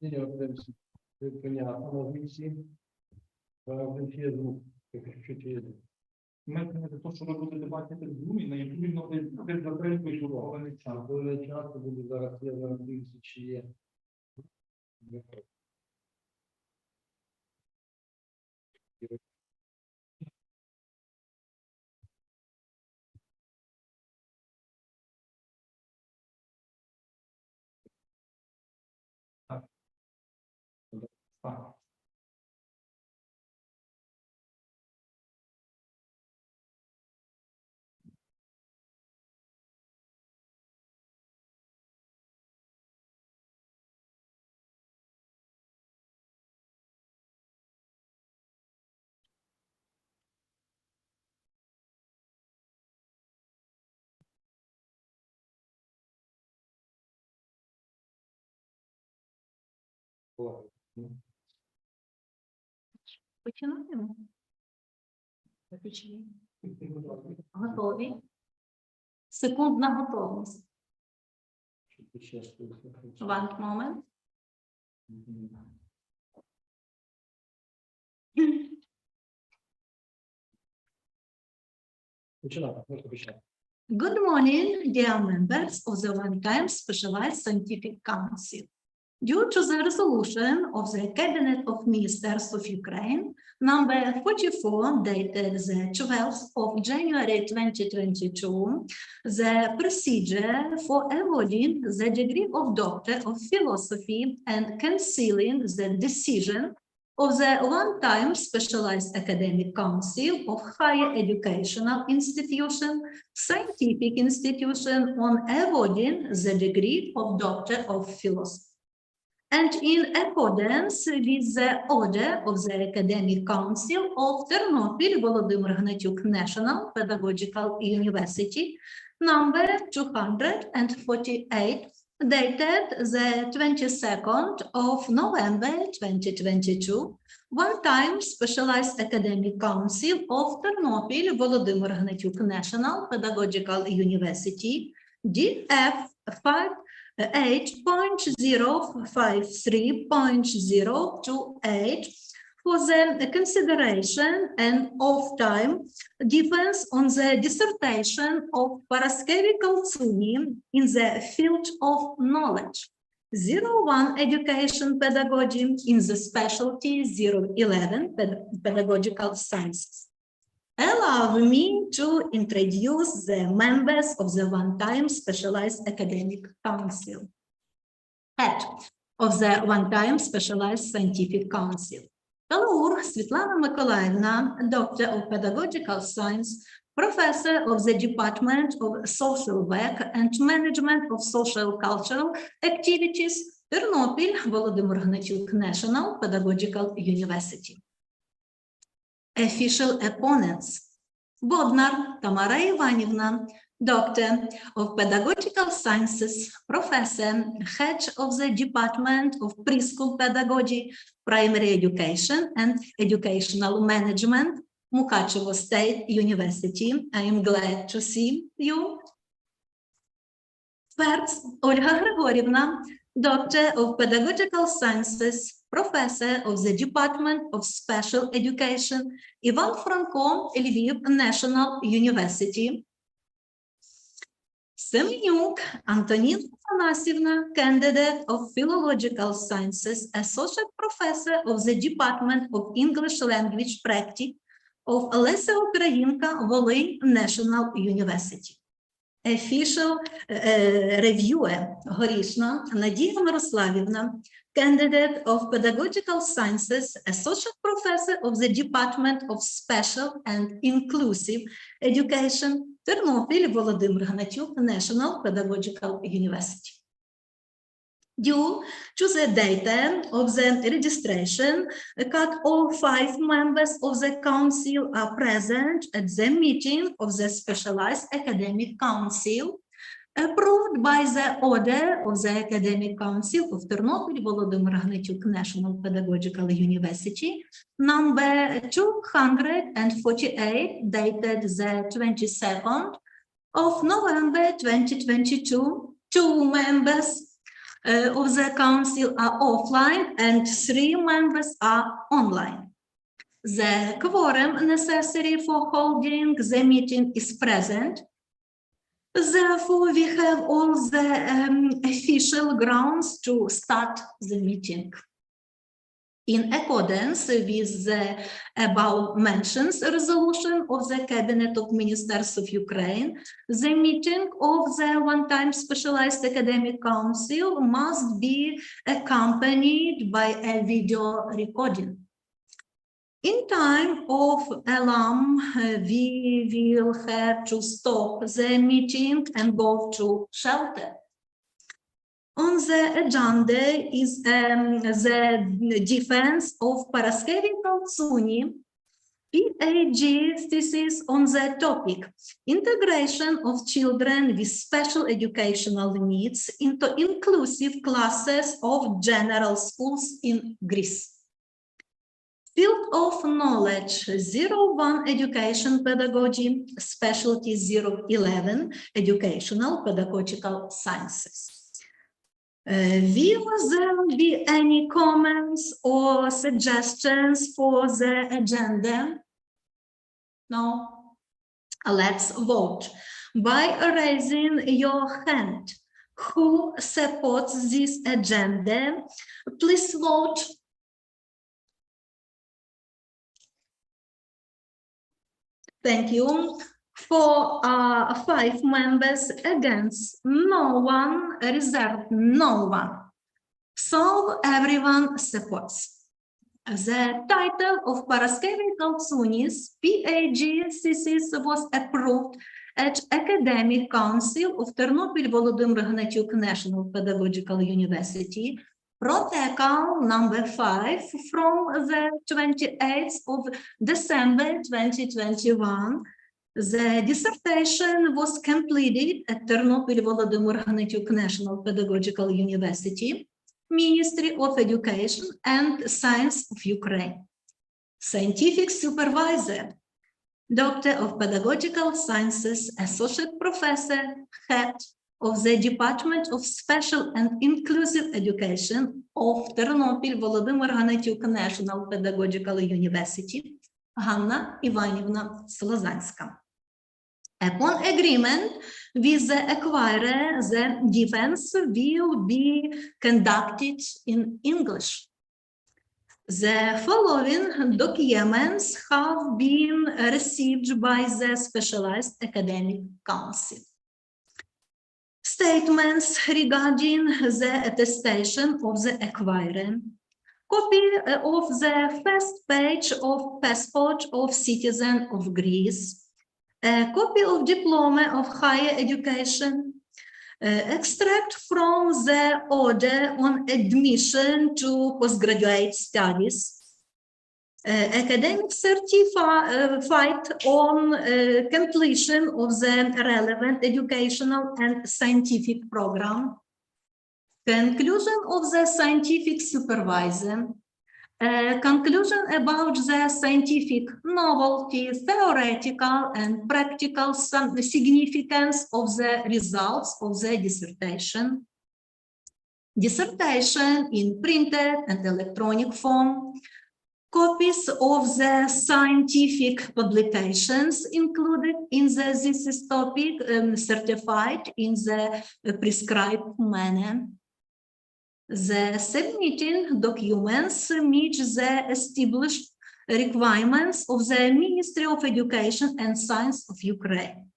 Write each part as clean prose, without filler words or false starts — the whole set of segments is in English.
Ми за те, що ви будете бачити в Zoom, на YouTube, ви затримуєте шуровий час. Доволі часто буде зараз, я зараз дивлюся, чи є. Так. Починаємо. Готові? Секундна готовність. One moment. Починати, можна починати. Good morning, dear members of the one-time Specialized Scientific Council. Due to the resolution of the Cabinet of Ministers of Ukraine, number 44, dated the 12th of January 2022, the procedure for awarding the degree of Doctor of Philosophy and cancelling the decision of the one-time Specialized Academic Council of Higher Educational Institution, Scientific Institution on awarding the degree of Doctor of Philosophy. And in accordance with the order of the Academic Council of Ternopil Volodymyr Gnatyuk National Pedagogical University, number 248, dated the 22nd of November 2022, one-time Specialized Academic Council of Ternopil Volodymyr Gnatyuk National Pedagogical University, DF5 8.053.028 for the consideration and of time defense on the dissertation of Paraskevi Kалцуні in the field of knowledge, 01 education pedagogy in the specialty 011 pedagogical sciences. Allow me to introduce the members of the one-time Specialized Academic Council. Head of the one-time Specialized Scientific Council. Калаур Світлана Миколаївна, Doctor of Pedagogical Science, Professor of the Department of Social Work and Management of Social Cultural Activities, Тернопіль Володимир Гнатюк National Pedagogical University. Official opponents. Боднар Тамара Іванівна, Doctor of Pedagogical Sciences, Professor, Head of the Department of Preschool Pedagogy, Primary Education and Educational Management, Mukachevo State University. I am glad to see you. First, Ольга Григорівна, Doctor of Pedagogical Sciences, Professor of the Department of Special Education, Іван Франко, Львів National University. Семенюк Антоніна Афанасівна, Candidate of Philological Sciences, Associate Professor of the Department of English Language Practice of Леся Українка, Волинь National University. Official Reviewer Горішна Надія Мирославівна, Candidate of Pedagogical Sciences, Associate Professor of the Department of Special and Inclusive Education, Тернопіль Володимир Гнатюк National Pedagogical University. Due to the data of the registration, all 5 members of the council are present at the meeting of the Specialized Academic Council, approved by the order of the Academic Council of Ternopil Volodymyr Gnatyuk National Pedagogical University, number 248, dated the 22nd of November 2022, 2 members, of the council are offline and 3 members are online. The quorum necessary for holding the meeting is present. Therefore, we have all the official grounds to start the meeting. In accordance with the above-mentioned resolution of the Cabinet of Ministers of Ukraine, the meeting of the one-time specialized academic council must be accompanied by a video recording. In time of alarm, we will have to stop the meeting and go to shelter. On the agenda is the defense of Paraskevi Kалцуні PhD thesis on the topic integration of children with special educational needs into inclusive classes of general schools in Greece. Field of knowledge 01 education pedagogy, specialty 011 educational pedagogical sciences. Will there be any comments or suggestions for the agenda? No? Let's vote by raising your hand. Who supports this agenda? Please vote. Thank you. For 5 members against, no one, reserved, no one. So everyone supports. The title of Paraskevi Kалцуні's PhD thesis was approved at Academic Council of Ternopil Volodymyr Gnatyuk National Pedagogical University, Protocol number 5 from the 28th of December 2021. The dissertation was completed at Ternopil Volodymyr Gnatyuk National Pedagogical University, Ministry of Education and Science of Ukraine. Scientific supervisor, Doctor of Pedagogical Sciences, Associate Professor, Head of the Department of Special and Inclusive Education of Ternopil Volodymyr Gnatyuk National Pedagogical University, Ганна Іванівна Слозанська. Upon agreement with the acquirer, the defense will be conducted in English. The following documents have been received by the Specialized Academic Council. Statements regarding the attestation of the acquirer. Copy of the first page of Passport of Citizen of Greece, a copy of Diploma of Higher Education, extract from the Order on Admission to Postgraduate Studies, academic certificate on completion of the relevant educational and scientific program, conclusion of the scientific supervisor, conclusion about the scientific novelty, theoretical and practical significance of the results of the dissertation, dissertation in printed and electronic form, copies of the scientific publications included in the thesis topic certified in the prescribed manner. The submitting documents meet the established requirements of the Ministry of Education and Science of Ukraine.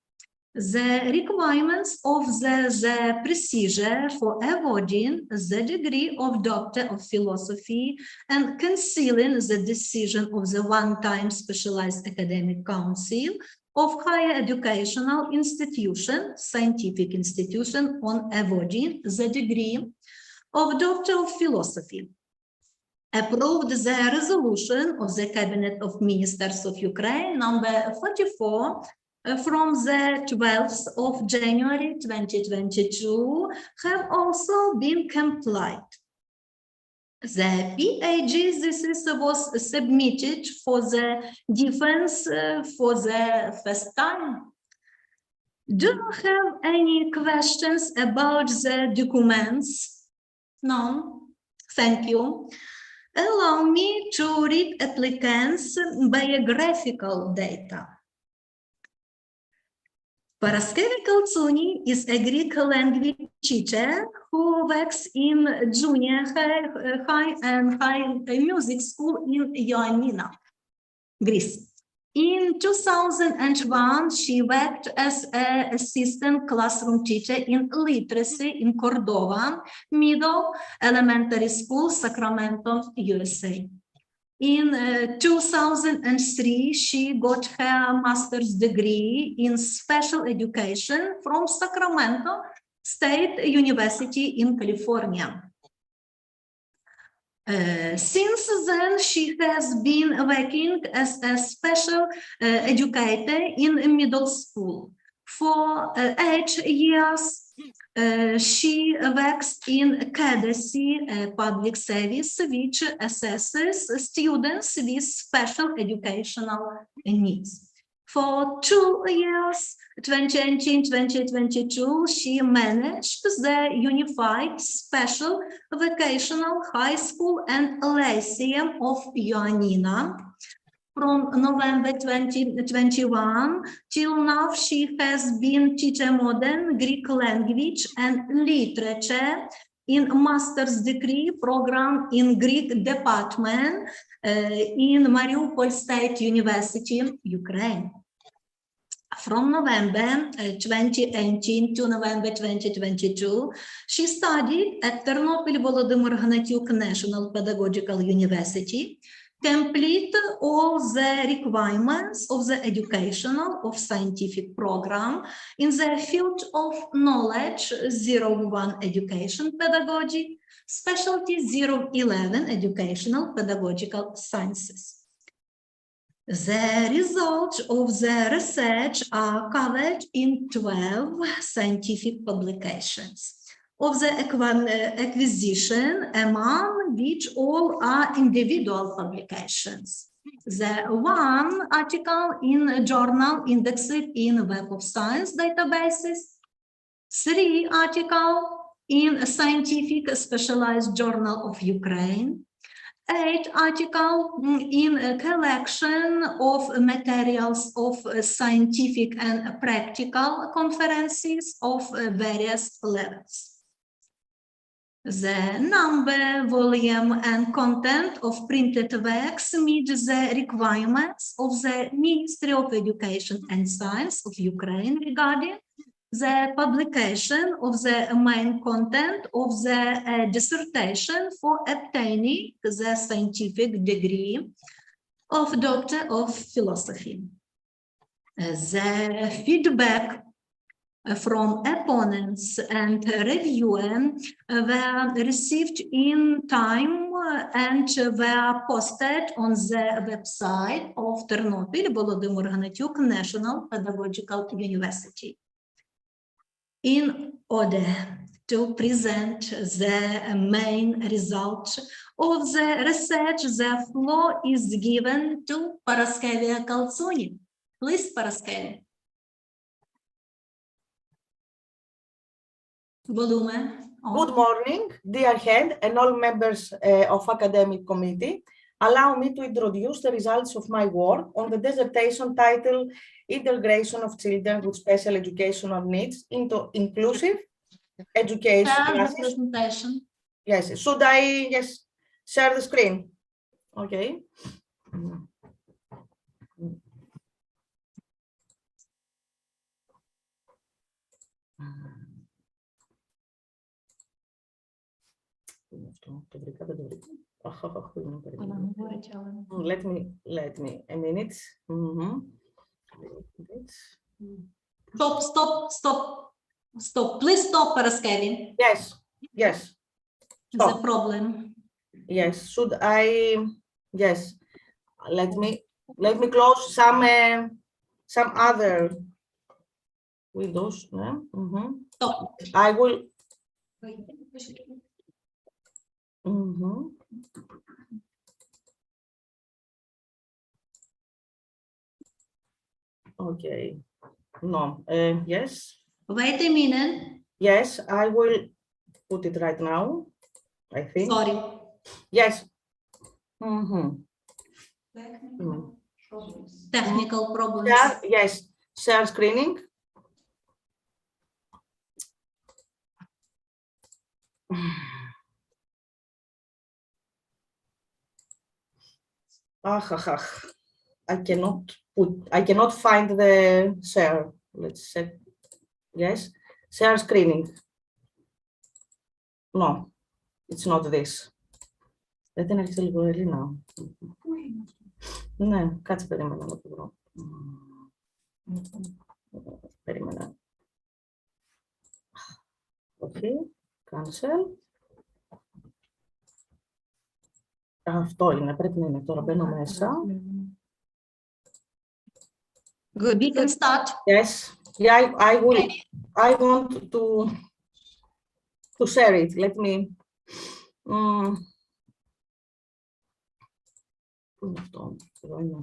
The requirements of the procedure for awarding the degree of Doctor of Philosophy and concealing the decision of the one-time Specialized Academic Council of Higher Educational Institution, Scientific Institution on awarding the degree of Doctor of Philosophy, approved the resolution of the Cabinet of Ministers of Ukraine number 44 from the 12th of January 2022 have also been complied. The PhD thesis was submitted for the defense for the first time. Do you have any questions about the documents? No. Thank you. Allow me to read applicants' biographical data. Paraskevi Kалцуні is a Greek language teacher who works in junior high and high music school in Ioannina, Greece. In 2001, she worked as an assistant classroom teacher in literacy in Cordova Middle Elementary School, Sacramento, USA. In 2003, she got her master's degree in special education from Sacramento State University in California. Since then, she has been working as a special educator in middle school. For 8 years, she works in CADESI public service, which assesses students with special educational needs. For 2 years, 2019-2022, she managed the Unified Special Vocational High School and Lyceum of Ioannina. From November 2021 till now, she has been teaching modern Greek language and literature in master's degree program in Greek department in Mariupol State University, Ukraine. From November 2018 to November 2022, she studied at Ternopil Volodymyr Gnatyuk National Pedagogical University, complete all the requirements of the educational of scientific program in the field of knowledge 01 education pedagogy, specialty 011 educational pedagogical sciences. The results of the research are covered in 12 scientific publications of the acquisition, among which all are individual publications. The one article in journal indexed in Web of Science databases, 3 articles in Scientific Specialized Journal of Ukraine, 8 articles in a collection of materials of scientific and practical conferences of various levels. The number, volume, and content of printed works meet the requirements of the Ministry of Education and Science of Ukraine regarding the publication of the main content of the dissertation for obtaining the scientific degree of Doctor of Philosophy. The feedback from opponents and reviewers were received in time and were posted on the website of Ternopil Volodymyr Gnatyuk National Pedagogical University. In order to present the main result of the research, the floor is given to Paraskevi Kалцуні. Please, Paraskevi. Volume. Good morning, dear head and all members of academic committee. Allow me to introduce the results of my work on the dissertation titled Integration of Children with Special Educational Needs into Inclusive Education Classes. Presentation. Yes, should I share the screen? Okay. Let me a minute. Stop. Please stop, Paraskevi. Yes. The Stop. problem. Yes. Should I? Yes. Let me close some other windows. Yeah? Stop. I will. Okay. No. Yes. Wait a minute. Yes, I will put it right now. I think. Sorry. Yes. Mm-hmm. Technical problems. Share, yes, share screening. I cannot find the share. Let's check. Yes, share screening. No, it's not this. Δεν την αρχίσει λίγο Ελίνα. Ναι, κάτσε περίμενα να το βρω. Περίμενα. Όχι, cancel. Αυτό είναι, πρέπει να είναι. Τώρα μπαίνω μέσα. Good, we can start. Yes, yeah, I will. I want to share it. Let me. Αυτό, εδώ είναι.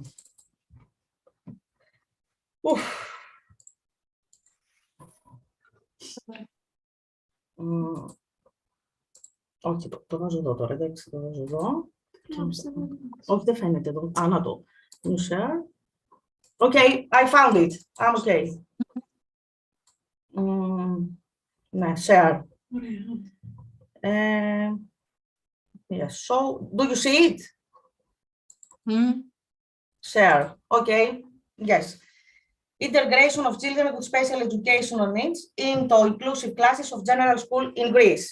Όχι, το βάζω εδώ τώρα, εντάξει, το βάζω εδώ. Όχι, δεν φαίνεται εδώ. Α, να το. New share. Okay, I found it. I'm okay. Ναι, share. Yes, so, do you see it? Share, okay, yes. Integration of children with special educational needs into inclusive classes of general school in Greece.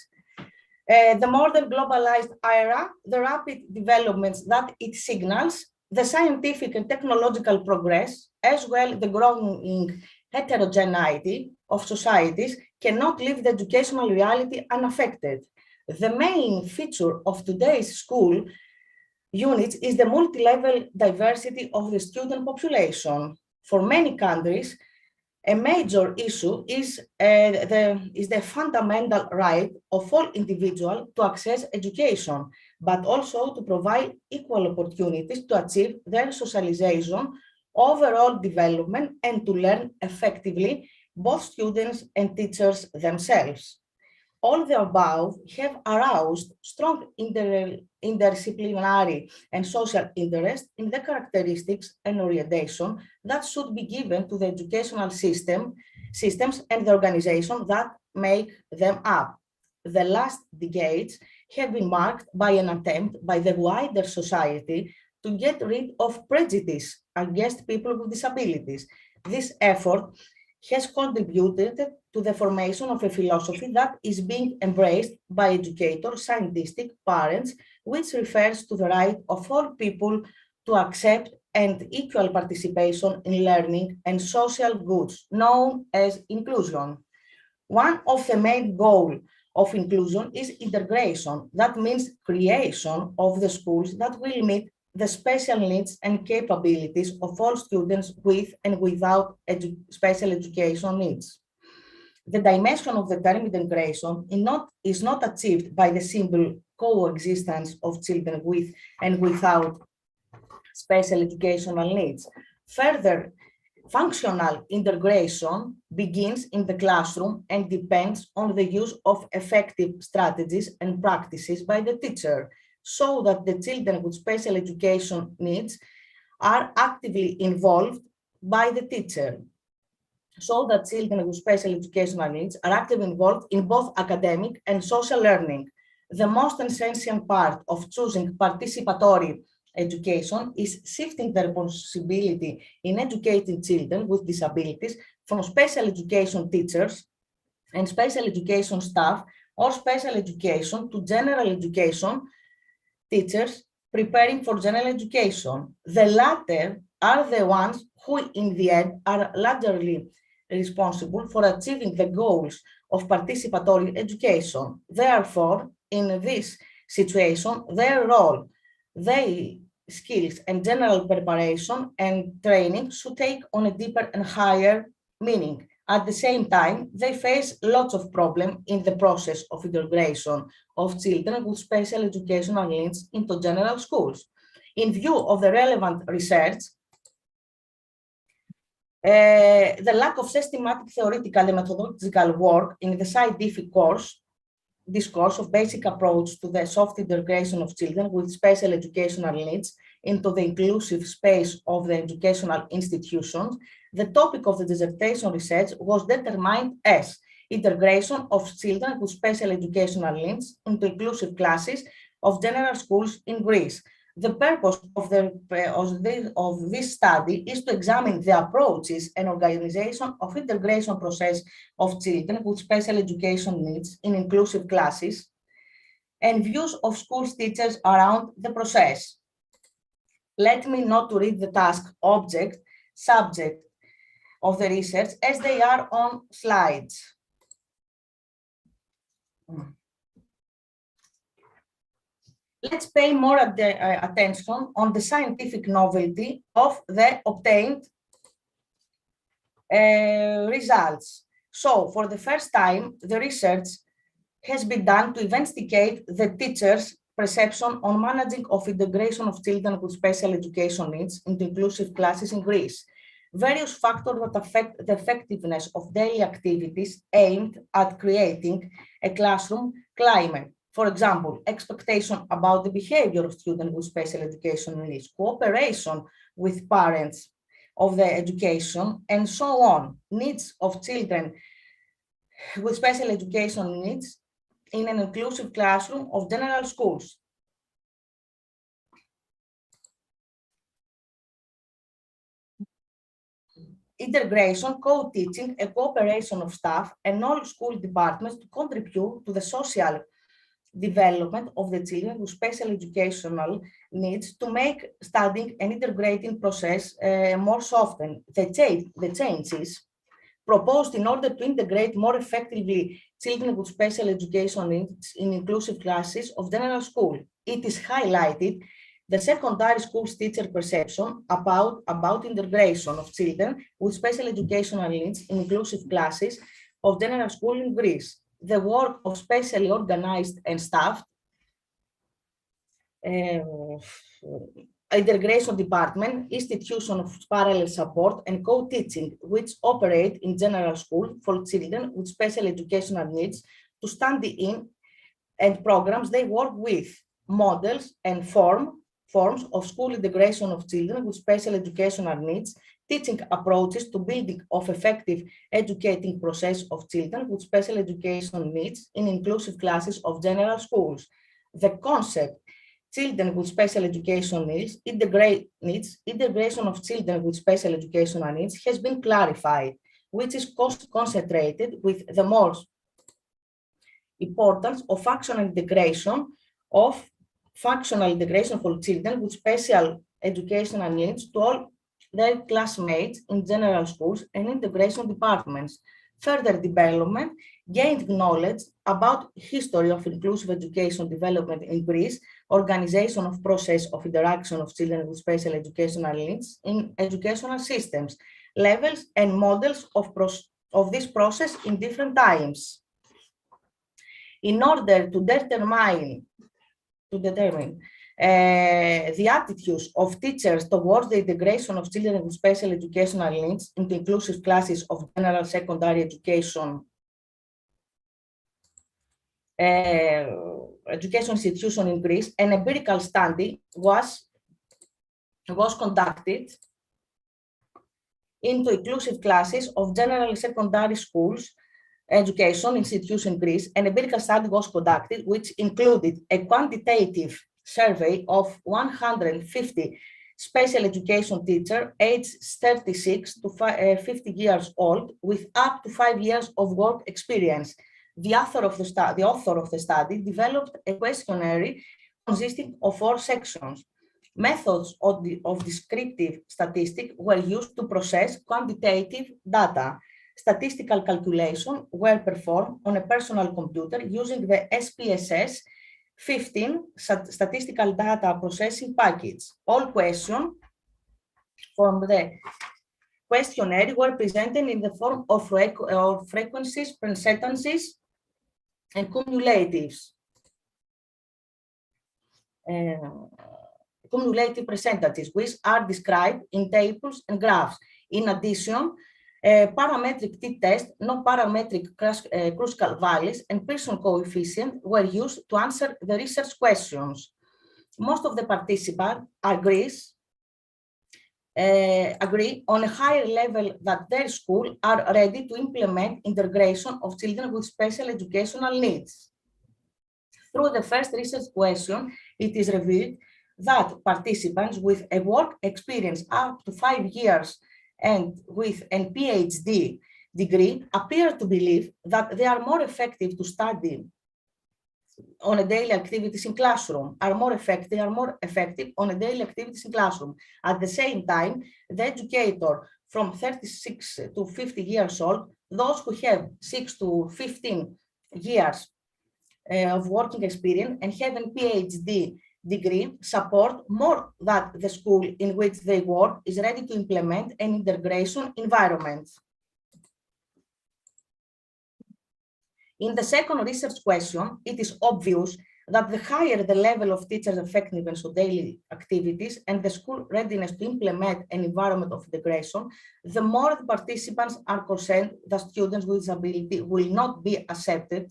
The modern globalized era, the rapid developments that it signals, the scientific and technological progress, as well the growing heterogeneity of societies, cannot leave the educational reality unaffected. The main feature of today's school units is the multi-level diversity of the student population. For many countries, a major issue is the fundamental right of all individuals to access education, but also to provide equal opportunities to achieve their socialization, overall development, and to learn effectively, both students and teachers themselves. All the above have aroused strong interdisciplinary and social interest in the characteristics and orientation that should be given to the educational systems and the organization that make them up. The last decades have been marked by an attempt by the wider society to get rid of prejudice against people with disabilities. This effort has contributed to the formation of a philosophy that is being embraced by educators, scientists, parents, which refers to the right of all people to accept and equal participation in learning and social goods, known as inclusion. One of the main goals of inclusion is integration. That means creation of the schools that will meet the special needs and capabilities of all students with and without special education needs. The dimension of the term integration is not achieved by the simple coexistence of children with and without special educational needs. Further, functional integration begins in the classroom and depends on the use of effective strategies and practices by the teacher, so that the children with special education needs are actively involved by the teacher. So that children with special educational needs are actively involved in both academic and social learning. The most essential part of choosing participatory education is shifting the responsibility in educating children with disabilities from special education teachers and special education staff or special education to general education teachers preparing for general education. The latter are the ones who, in the end, are largely responsible for achieving the goals of participatory education. Therefore, in this situation, their role, their skills, and general preparation and training should take on a deeper and higher meaning. At the same time, they face lots of problems in the process of integration of children with special educational needs into general schools. In view of the relevant research, the lack of systematic theoretical and methodological work in the scientific course, discourse of basic approach to the soft integration of children with special educational needs into the inclusive space of the educational institutions, the topic of the dissertation research was determined as integration of children with special educational needs into inclusive classes of general schools in Greece. The purpose of this study is to examine the approaches and organization of integration process of children with special education needs in inclusive classes and views of school teachers around the process. Let me not read the task, object, subject of the research as they are on slides. Let's pay more attention on the scientific novelty of the obtained results. So, for the first time, the research has been done to investigate the teachers' perception on managing of integration of children with special education needs into inclusive classes in Greece. Various factors that affect the effectiveness of daily activities aimed at creating a classroom climate. For example, expectation about the behavior of students with special education needs, cooperation with parents of the education, and so on. Needs of children with special education needs in an inclusive classroom of general schools. Integration, co-teaching, and cooperation of staff and all school departments to contribute to the social development of the children with special educational needs to make studying and integrating process more soften. The changes proposed in order to integrate more effectively children with special education needs in inclusive classes of general school. It is highlighted the secondary school teacher perception about integration of children with special educational needs in inclusive classes of general school in Greece. The work of specially organized and staffed integration department, institution of parallel support and co-teaching, which operate in general school for children with special educational needs to study in, and programs they work with, models and forms of school integration of children with special educational needs, teaching approaches to building of effective educating process of children with special education needs in inclusive classes of general schools. The concept, children with special education needs, integration of children with special educational needs has been clarified, which is concentrated with the most importance of functional integration for children with special educational needs to all their classmates in general schools and integration departments. Further development gained knowledge about history of inclusive education development in Greece, organization of process of interaction of children with special educational needs in educational systems, levels and models of this process in different times. In order to determine the attitudes of teachers towards the integration of children with special educational needs into inclusive classes of general secondary education institution in Greece, an empirical study was conducted into inclusive classes of general secondary schools education institution in Greece. An empirical study was conducted, which included a quantitative survey of 150 special education teachers aged 36 to 50 years old with up to 5 years of work experience. The author of the study developed a questionnaire consisting of 4 sections. Methods of descriptive statistics were used to process quantitative data. Statistical calculations were performed on a personal computer using the SPSS 15 statistical data processing package. All questions from the questionnaire were presented in the form of frequencies, percentages, and cumulatives. Cumulative percentages, which are described in tables and graphs. In addition, parametric t-test, non-parametric Kruskal values, and Pearson coefficient were used to answer the research questions. Most of the participants agree on a higher level that their school are ready to implement integration of children with special educational needs. Through the first research question, it is revealed that participants with a work experience up to 5 years and with a PhD degree appear to believe that they are more effective to study on a daily activities in classroom, are more effective on a daily activities in classroom. At the same time, the educator from 36 to 50 years old, those who have 6 to 15 years of working experience and have a PhD degree, support more that the school in which they work is ready to implement an integration environment. In the second research question, it is obvious that the higher the level of teachers' effectiveness of daily activities and the school readiness to implement an environment of integration, the more the participants are concerned that students with disability will not be accepted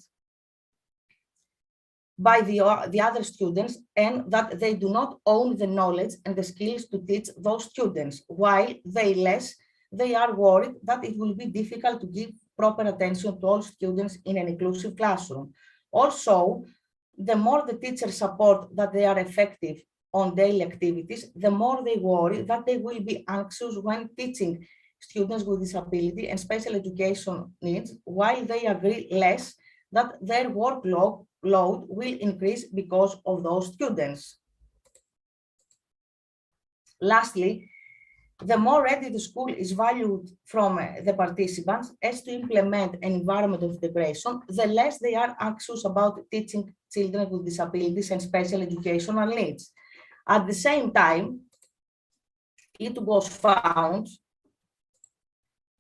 by the other students and that they do not own the knowledge and the skills to teach those students, while they are worried that it will be difficult to give proper attention to all students in an inclusive classroom. Also, the more the teachers support that they are effective on daily activities, the more they worry that they will be anxious when teaching students with disability and special education needs, while they agree less that their workload will increase because of those students. Lastly, the more ready the school is valued from the participants as to implement an environment of integration, the less they are anxious about teaching children with disabilities and special educational needs. At the same time, it was found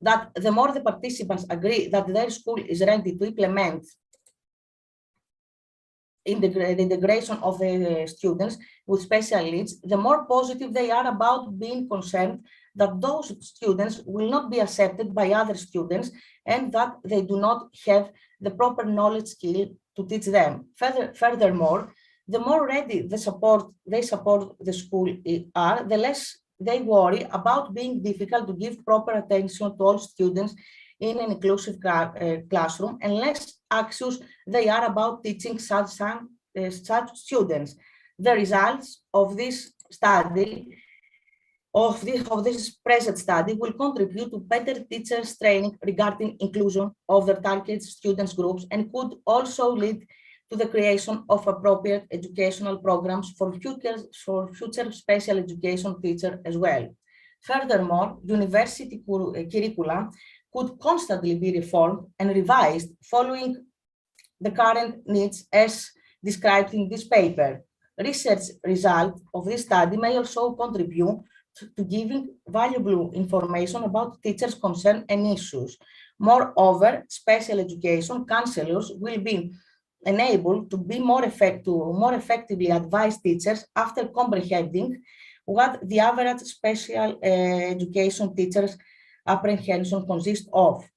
that the more the participants agree that their school is ready to implement the integration of the students with special needs, the more positive they are about being concerned that those students will not be accepted by other students and that they do not have the proper knowledge skill to teach them. Furthermore, the more ready they support the school are, the less they worry about being difficult to give proper attention to all students in an inclusive classroom, and less anxious they are about teaching such students. The results of this study, of this present study, will contribute to better teachers training regarding inclusion of their target students groups and could also lead to the creation of appropriate educational programs for future special education teachers as well. Furthermore, university curricula could constantly be reformed and revised following the current needs as described in this paper. Research results of this study may also contribute to giving valuable information about teachers' concerns and issues. Moreover, special education counselors will be enabled to be more effectively advise teachers after comprehending what the average special education teacher's apprehension consists of.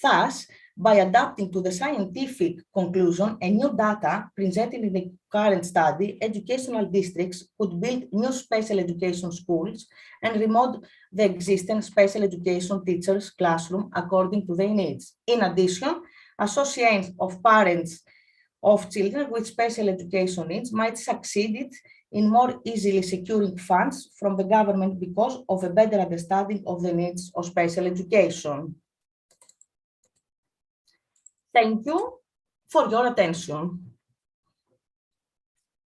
Thus, by adapting to the scientific conclusion and new data presented in the current study, educational districts could build new special education schools and remodel the existing special education teachers' classroom according to their needs. In addition, associations of parents of children with special education needs might succeed in more easily securing funds from the government because of a better understanding of the needs of special education. Thank you for your attention.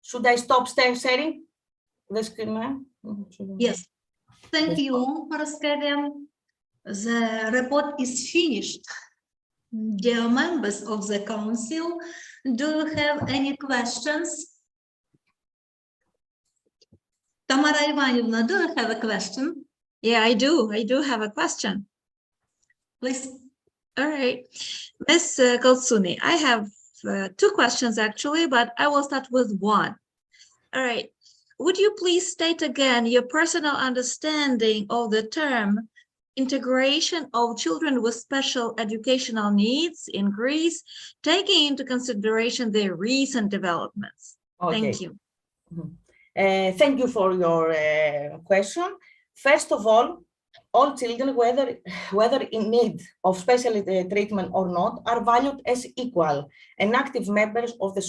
Should I stop sharing the screen? Yes. Thank you, Paraskevy. The report is finished. Dear members of the council, do you have any questions? Tamara Ivanivna, do you have a question? Yeah, I do. I do have a question. Please. All right. Ms. Kалцуні, I have two questions actually, but I will start with one. All right. Would you please state again your personal understanding of the term integration of children with special educational needs in Greece, taking into consideration the recent developments? Thank you. Thank you for your question. First of all children, whether in need of special treatment or not, are valued as equal and active members of the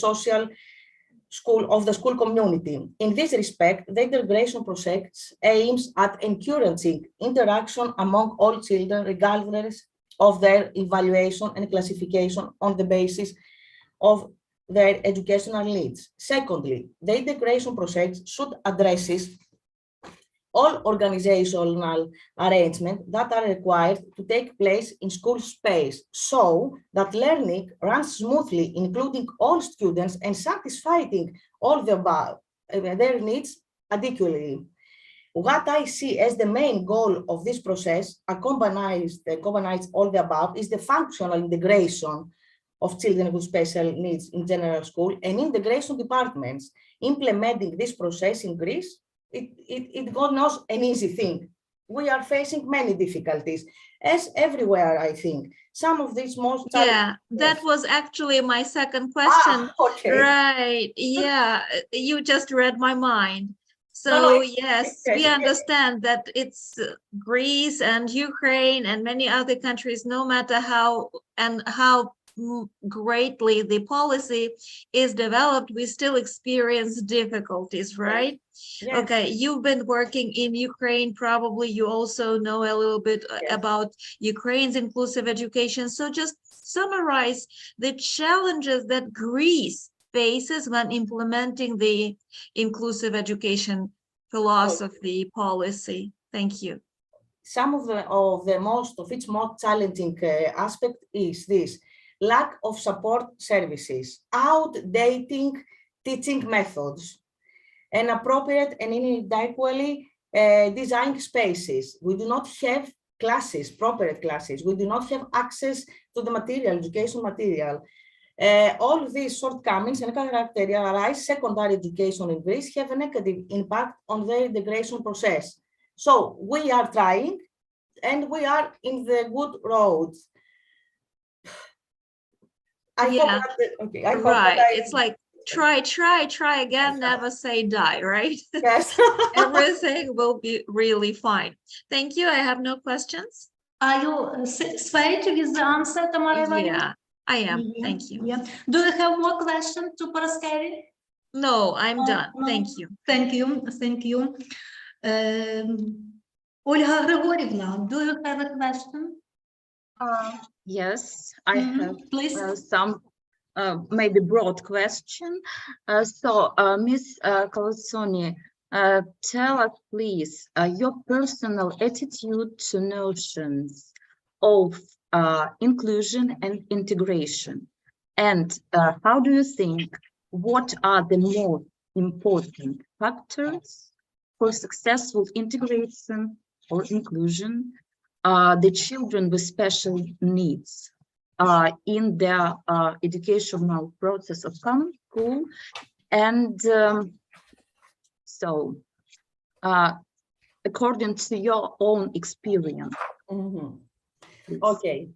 school community. In this respect, the integration process aims at encouraging interaction among all children, regardless of their evaluation and classification on the basis of their educational needs. Secondly, the integration process should address all organizational arrangements that are required to take place in school space so that learning runs smoothly, including all students and satisfying all their needs adequately. What I see as the main goal of this process, accompanies all the above, is the functional integration of children with special needs in general school and integration departments. Implementing this process in Greece, it was not an easy thing. We are facing many difficulties, as everywhere, I think. Some of these most... Yeah, that was actually my second question. Okay. Right, yeah, you just read my mind. So yes, we understand that it's Greece and Ukraine and many other countries, no matter how greatly the policy is developed, we still experience difficulties, right? Yes. Okay, you've been working in Ukraine, probably you also know a little bit about Ukraine's inclusive education. So just summarize the challenges that Greece faces when implementing the inclusive education philosophy policy. Thank you. Some of its most challenging aspect is this: lack of support services, outdated teaching methods, inappropriate and inadequately designed spaces. We do not have classes, proper classes. We do not have access to the material, education material. All these shortcomings and characterize secondary education in Greece, have a negative impact on the integration process. So we are trying, and we are in the good road. It's like try again, never say die, right? Yes. Everything will be really fine. Thank you. I have no questions. Are you satisfied with the answer, Tamara? Yeah, I am. Thank you. Yeah. Do you have more questions to Paraskevi? No, I'm done. No. Thank you. Thank you. Thank you. Olga Grigorivna, do you have a question? Yes, I have Please. some maybe broad question. Ms. Kалцуні, tell us please your personal attitude to notions of inclusion and integration, and how do you think, what are the most important factors for successful integration or inclusion the children with special needs in their educational process of common school? And according to your own experience. Okay.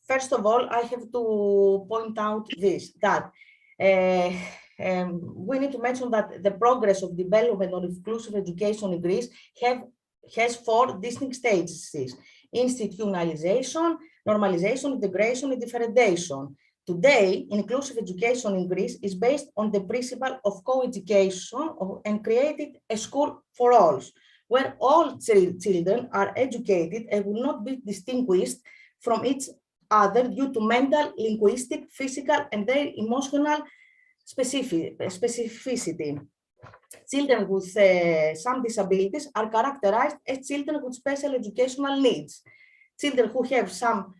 First of all, I have to point out this, that we need to mention that the progress of development of inclusive education in Greece has 4 distinct stages: institutionalization, normalization, integration, and differentiation. Today, inclusive education in Greece is based on the principle of co-education and created a school for all, where all children are educated and will not be distinguished from each other due to mental, linguistic, physical, and their emotional specificity. Children with some disabilities are characterized as children with special educational needs. Children who have some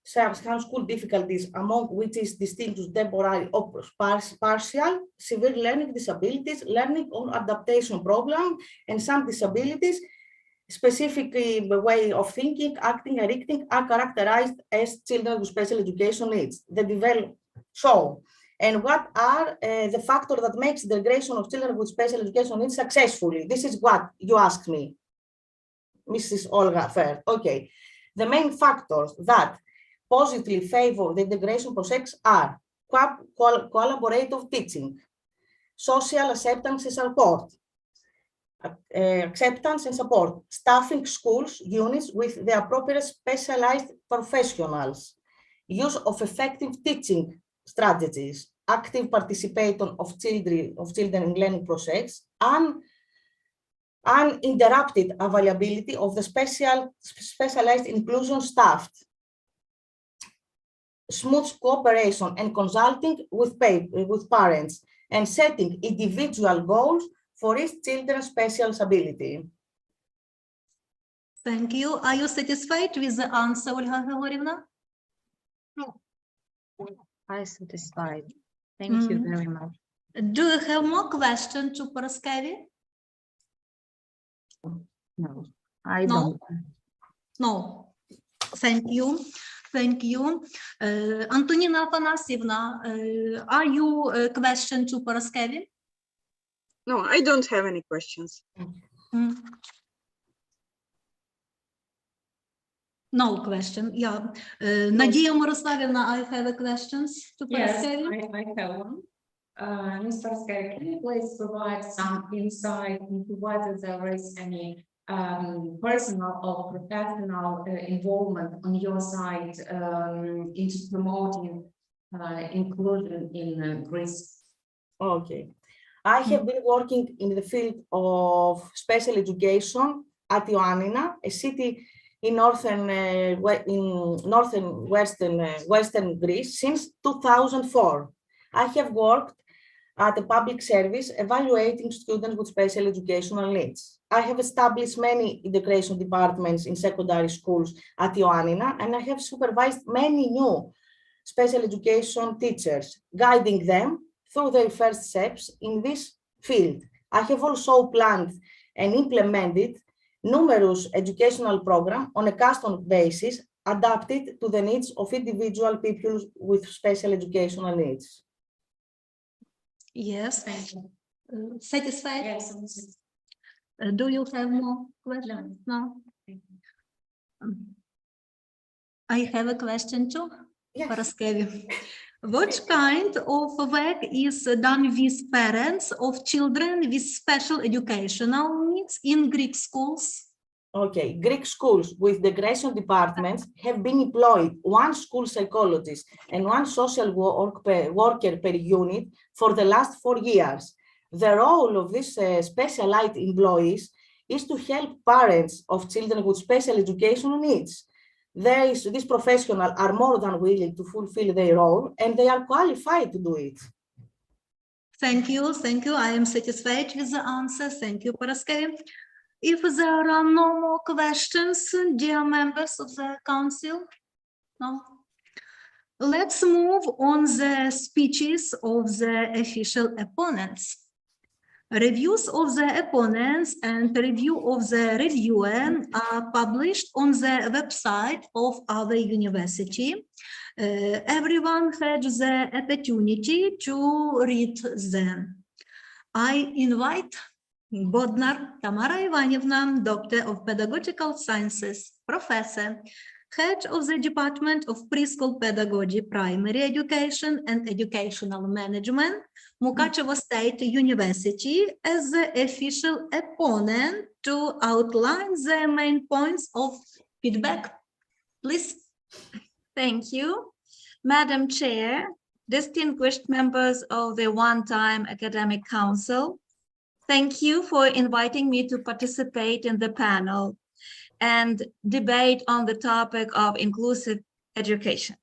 school difficulties, among which is distinguished temporary or partial, severe learning disabilities, learning or adaptation problem, and some disabilities, specific way of thinking, acting, and reacting are characterized as children with special education needs. And what are the factors that makes the integration of children with special education needs successfully? This is what you asked me. Mrs. Olga first. Okay. The main factors that positively favor the integration process are collaborative teaching, social acceptance and support, staffing schools units with the appropriate specialized professionals, use of effective teaching strategies, active participation of children in learning process, and uninterrupted availability of the specialized inclusion staff, smooth cooperation and consulting with parents, and setting individual goals for each children's special ability. Thank you. Are you satisfied with the answer, Olga Grigorівна? I'm satisfied. Thank you very much. Do you have more questions to Paraskevi? No, I No? don't. No. Thank you. Thank you. Антоніна Афанасівна, are you a question to Paraskevi? No, I don't have any questions. No question. Yeah. Надія Мирославівна, I have a questions to Yes, Paraskevi. I have one. Ms. Paraskevi, can you please provide some insight into whether there is any personal or professional involvement on your side into promoting inclusion in Greece? Okay. I have been working in the field of special education at Ioannina, a city in western Greece since 2004. I have worked at a public service evaluating students with special educational needs. I have established many integration departments in secondary schools at Ioannina, and I have supervised many new special education teachers, guiding them through their first steps in this field. I have also planned and implemented numerous educational programs on a custom basis adapted to the needs of individual people with special educational needs. Yes. Thank you. Satisfied? Yes. Do you have more questions? No. I have a question too, Yes. Paraskevi. What kind of work is done with parents of children with special educational needs in Greek schools? Okay, Greek schools with integration departments have been employed one school psychologist and one social worker per unit for the last 4 years. The role of these specialized employees is to help parents of children with special educational needs. These professionals are more than willing to fulfill their role, and they are qualified to do it. Thank you. Thank you. I am satisfied with the answer. Thank you, Paraskevi. If there are no more questions, dear members of the council, no? Let's move on the speeches of the official opponents. Reviews of the opponents and review of the reviewer are published on the website of our university. Everyone had the opportunity to read them. I invite Bodnar Tamara Ivanivna, Doctor of Pedagogical Sciences, Professor, Head of the Department of Preschool Pedagogy, Primary Education and Educational Management, Mukachevo State University, as the official opponent to outline the main points of feedback. Please. Thank you. Madam Chair, distinguished members of the one-time Academic Council, thank you for inviting me to participate in the panel and debate on the topic of inclusive education.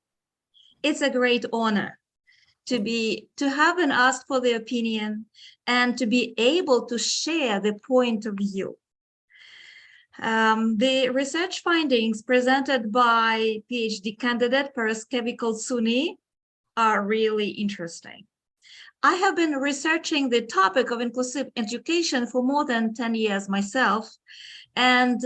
It's a great honor to have been asked for the opinion and to be able to share the point of view. The research findings presented by PhD candidate Paraskevi Kалцуні are really interesting. I have been researching the topic of inclusive education for more than 10 years myself, and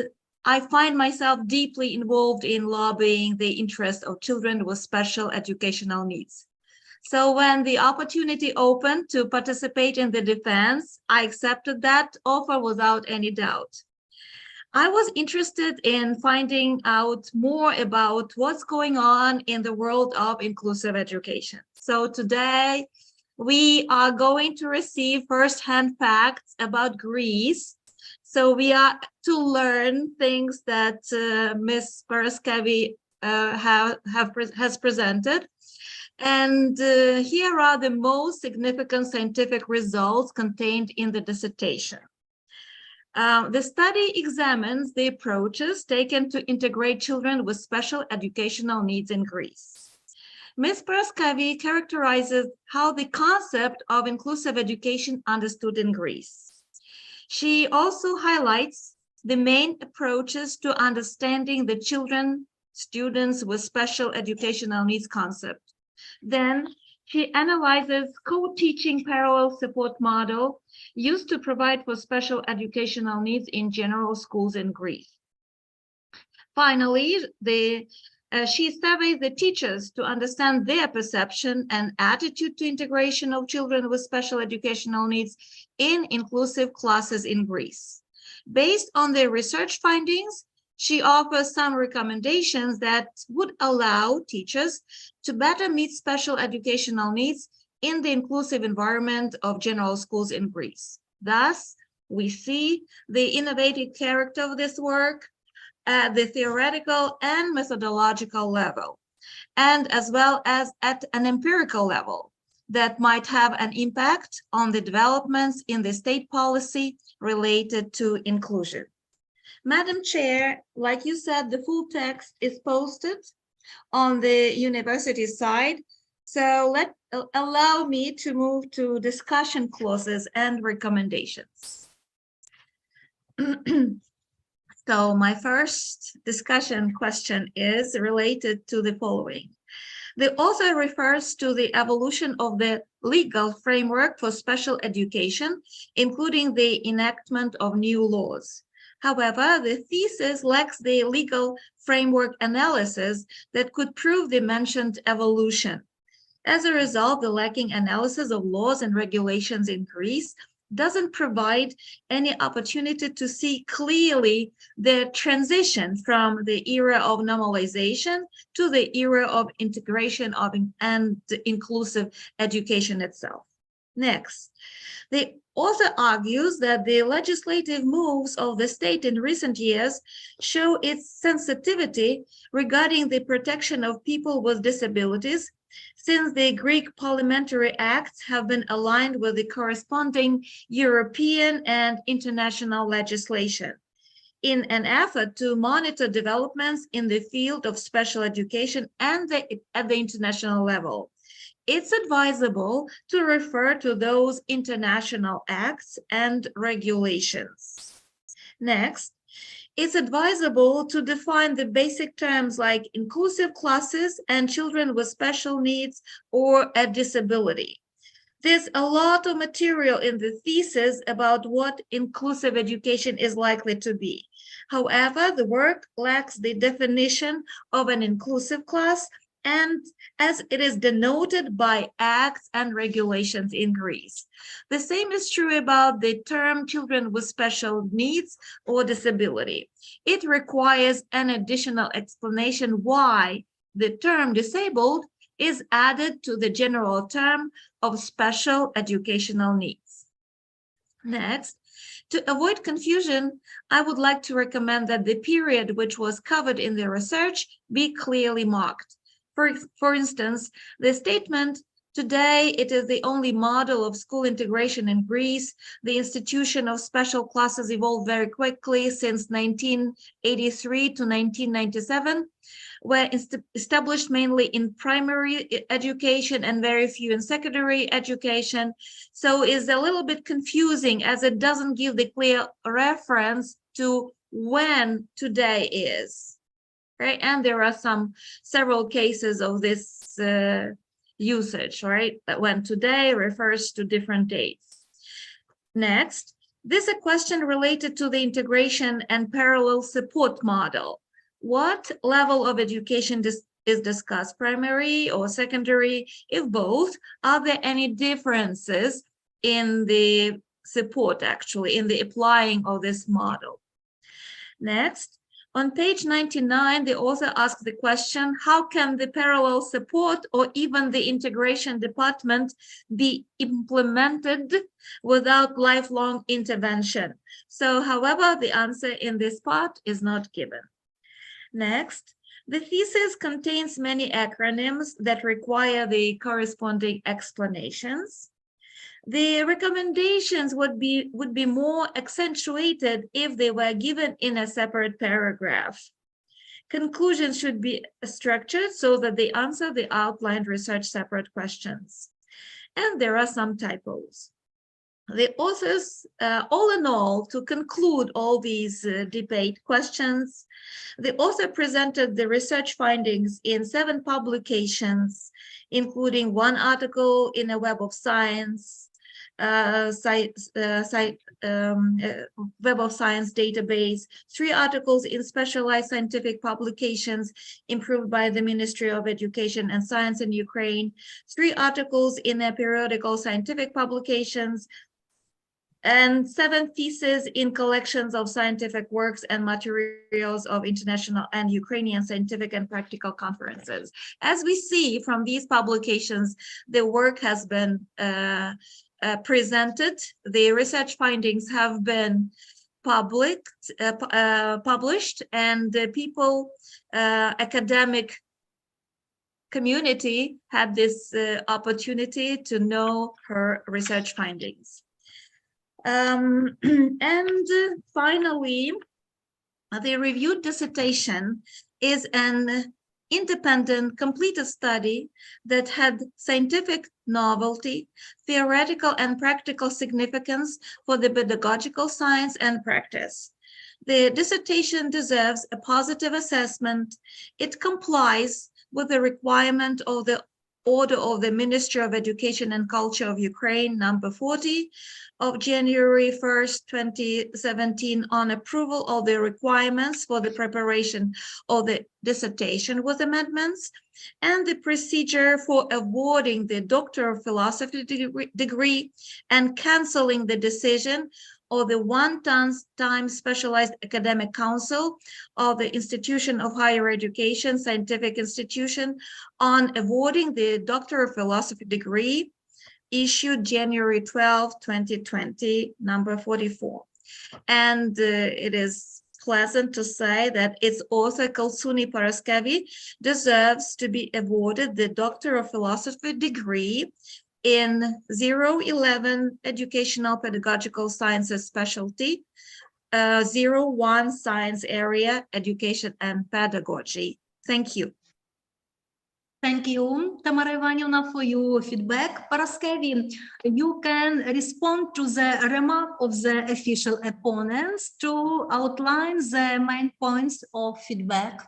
I find myself deeply involved in lobbying the interest of children with special educational needs. So when the opportunity opened to participate in the defense, I accepted that offer without any doubt. I was interested in finding out more about what's going on in the world of inclusive education. So today we are going to receive first-hand facts about Greece. So we are to learn things that Ms. Paraskevi has presented. And here are the most significant scientific results contained in the dissertation. The study examines the approaches taken to integrate children with special educational needs in Greece. Ms. Paraskevi characterizes how the concept of inclusive education understood in Greece. She also highlights the main approaches to understanding the students with special educational needs concept. Then she analyzes co-teaching parallel support model used to provide for special educational needs in general schools in Greece. Finally, she surveys the teachers to understand their perception and attitude to integration of children with special educational needs in inclusive classes in Greece. Based on their research findings, she offers some recommendations that would allow teachers to better meet special educational needs in the inclusive environment of general schools in Greece. Thus, we see the innovative character of this work at the theoretical and methodological level, and as well as at an empirical level that might have an impact on the developments in the state policy related to inclusion. Madam Chair, like you said, the full text is posted on the university side. So allow me to move to discussion clauses and recommendations. So my first discussion question is related to the following. The author refers to the evolution of the legal framework for special education, including the enactment of new laws. However, the thesis lacks the legal framework analysis that could prove the mentioned evolution. As a result, the lacking analysis of laws and regulations in Greece doesn't provide any opportunity to see clearly the transition from the era of normalization to the era of integration and inclusive education itself. Next, the author argues that the legislative moves of the state in recent years show its sensitivity regarding the protection of people with disabilities, since the Greek parliamentary acts have been aligned with the corresponding European and international legislation. In an effort to monitor developments in the field of special education and at the international level, it's advisable to refer to those international acts and regulations. Next, it's advisable to define the basic terms like inclusive classes and children with special needs or a disability. There's a lot of material in the thesis about what inclusive education is likely to be. However, the work lacks the definition of an inclusive class, and as it is denoted by acts and regulations in Greece. The same is true about the term children with special needs or disability. It requires an additional explanation why the term disabled is added to the general term of special educational needs. Next, to avoid confusion, I would like to recommend that the period which was covered in the research be clearly marked. For instance, the statement, today it is the only model of school integration in Greece. The institution of special classes evolved very quickly since 1983 to 1997, were established mainly in primary education and very few in secondary education. So is a little bit confusing as it doesn't give the clear reference to when today is. Right? And there are several cases of this usage, right? That when today refers to different dates. Next, this is a question related to the integration and parallel support model. What level of education is discussed, primary or secondary? If both, are there any differences in the support, actually, in the applying of this model? Next, on page 99, the author asks the question, how can the parallel support or even the integration department be implemented without lifelong intervention? So, however, the answer in this part is not given. Next, the thesis contains many acronyms that require the corresponding explanations. The recommendations would be more accentuated if they were given in a separate paragraph. Conclusions should be structured so that they answer the outlined research separate questions. And there are some typos. The authors, all in all, to conclude all these debate questions, the author presented the research findings in 7 publications, including 1 article in a Web of Science, Web of Science database, 3 articles in specialized scientific publications improved by the Ministry of Education and Science in Ukraine, 3 articles in a periodical scientific publications, and 7 theses in collections of scientific works and materials of international and Ukrainian scientific and practical conferences. As we see from these publications, the work has been presented, the research findings have been published, and the people, academic community had this opportunity to know her research findings. And finally, the reviewed dissertation is an independent, completed study that had scientific novelty, theoretical and practical significance for the pedagogical science and practice. The dissertation deserves a positive assessment. It complies with the requirement of the Order of the Ministry of Education and Culture of Ukraine, number 40, of January 1st, 2017, on approval of the requirements for the preparation of the dissertation with amendments, and the procedure for awarding the Doctor of Philosophy degree and canceling the decision of the one-time specialized academic council of the Institution of Higher Education, Scientific Institution, on awarding the Doctor of Philosophy degree issued January 12, 2020, number 44. And it is pleasant to say that its author, Kалцуні Параскеві, deserves to be awarded the Doctor of Philosophy degree in 011 Educational Pedagogical Sciences Specialty, 01 Science Area, Education and Pedagogy. Thank you. Thank you, Tamara Ivanivna, for your feedback. Paraskevi, you can respond to the remark of the official opponents to outline the main points of feedback.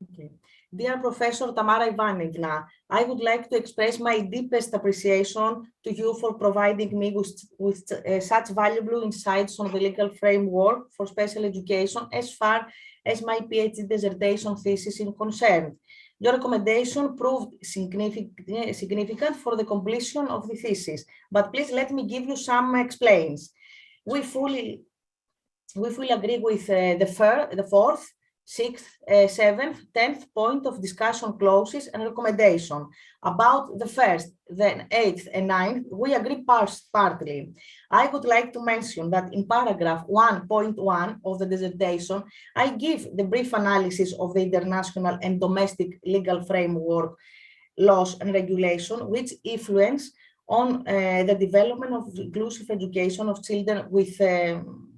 Okay. Dear Professor Tamara Ivanivna, I would like to express my deepest appreciation to you for providing me with such valuable insights on the legal framework for special education as far as my PhD dissertation thesis is concerned. Your recommendation proved significant for the completion of the thesis, but please let me give you some explains. We fully agree with the 4th, 6th, 7th, 10th point of discussion clauses and recommendation. About the 1st, then 8th and 9th, we agree partly. I would like to mention that in paragraph 1.1 of the dissertation, I give the brief analysis of the international and domestic legal framework, laws and regulation, which influence on the development of inclusive education of children with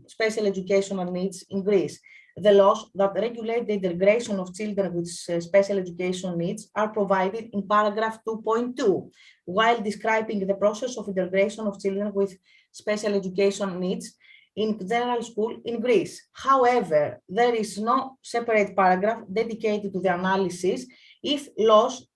special educational needs in Greece. The laws that regulate the integration of children with special education needs are provided in paragraph 2.2, while describing the process of integration of children with special education needs in general school in Greece. However, there is no separate paragraph dedicated to the analysis if laws,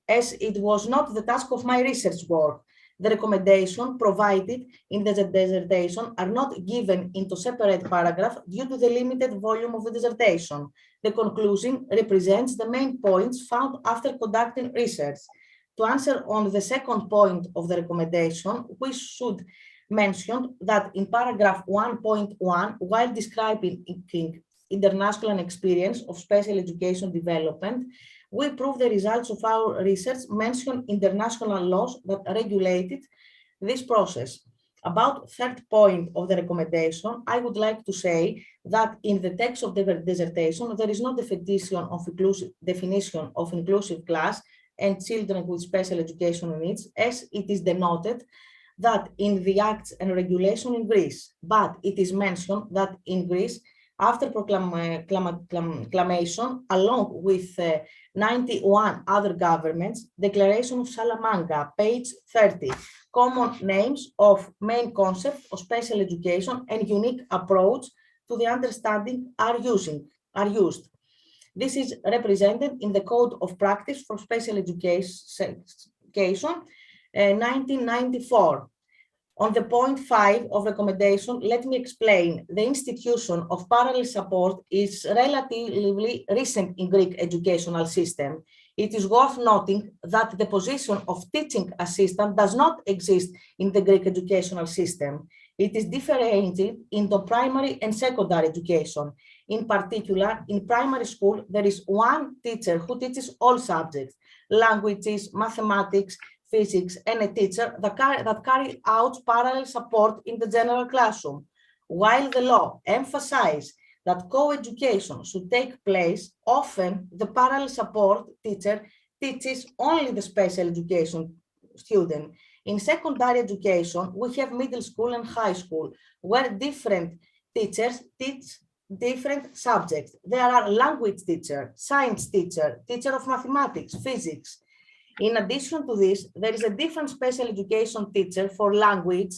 as it was not the task of my research work. The recommendation provided in the dissertation are not given into separate paragraph due to the limited volume of the dissertation. The conclusion represents the main points found after conducting research. To answer on the second point of the recommendation, we should mention that in paragraph 1.1, while describing international experience of special education development, we prove the results of our research mention international laws that regulated this process. About third point of the recommendation, I would like to say that in the text of the dissertation, there is no definition of inclusive class and children with special educational needs, as it is denoted that in the acts and regulation in Greece, but it is mentioned that in Greece, after proclamation, along with 91 other governments, Declaration of Salamanca, page 30, common names of main concepts of special education and unique approach to the understanding are used. This is represented in the Code of Practice for Special Education, 1994. On the point 5 of recommendation, let me explain. The institution of parallel support is relatively recent in Greek educational system. It is worth noting that the position of teaching assistant does not exist in the Greek educational system. It is differentiated into primary and secondary education. In particular, in primary school, there is one teacher who teaches all subjects, languages, mathematics, physics, and a teacher that carry out parallel support in the general classroom. While the law emphasizes that co-education should take place, often the parallel support teacher teaches only the special education student. In secondary education, we have middle school and high school, where different teachers teach different subjects. There are language teacher, science teacher, teacher of mathematics, physics. In addition to this, there is a different special education teacher for language,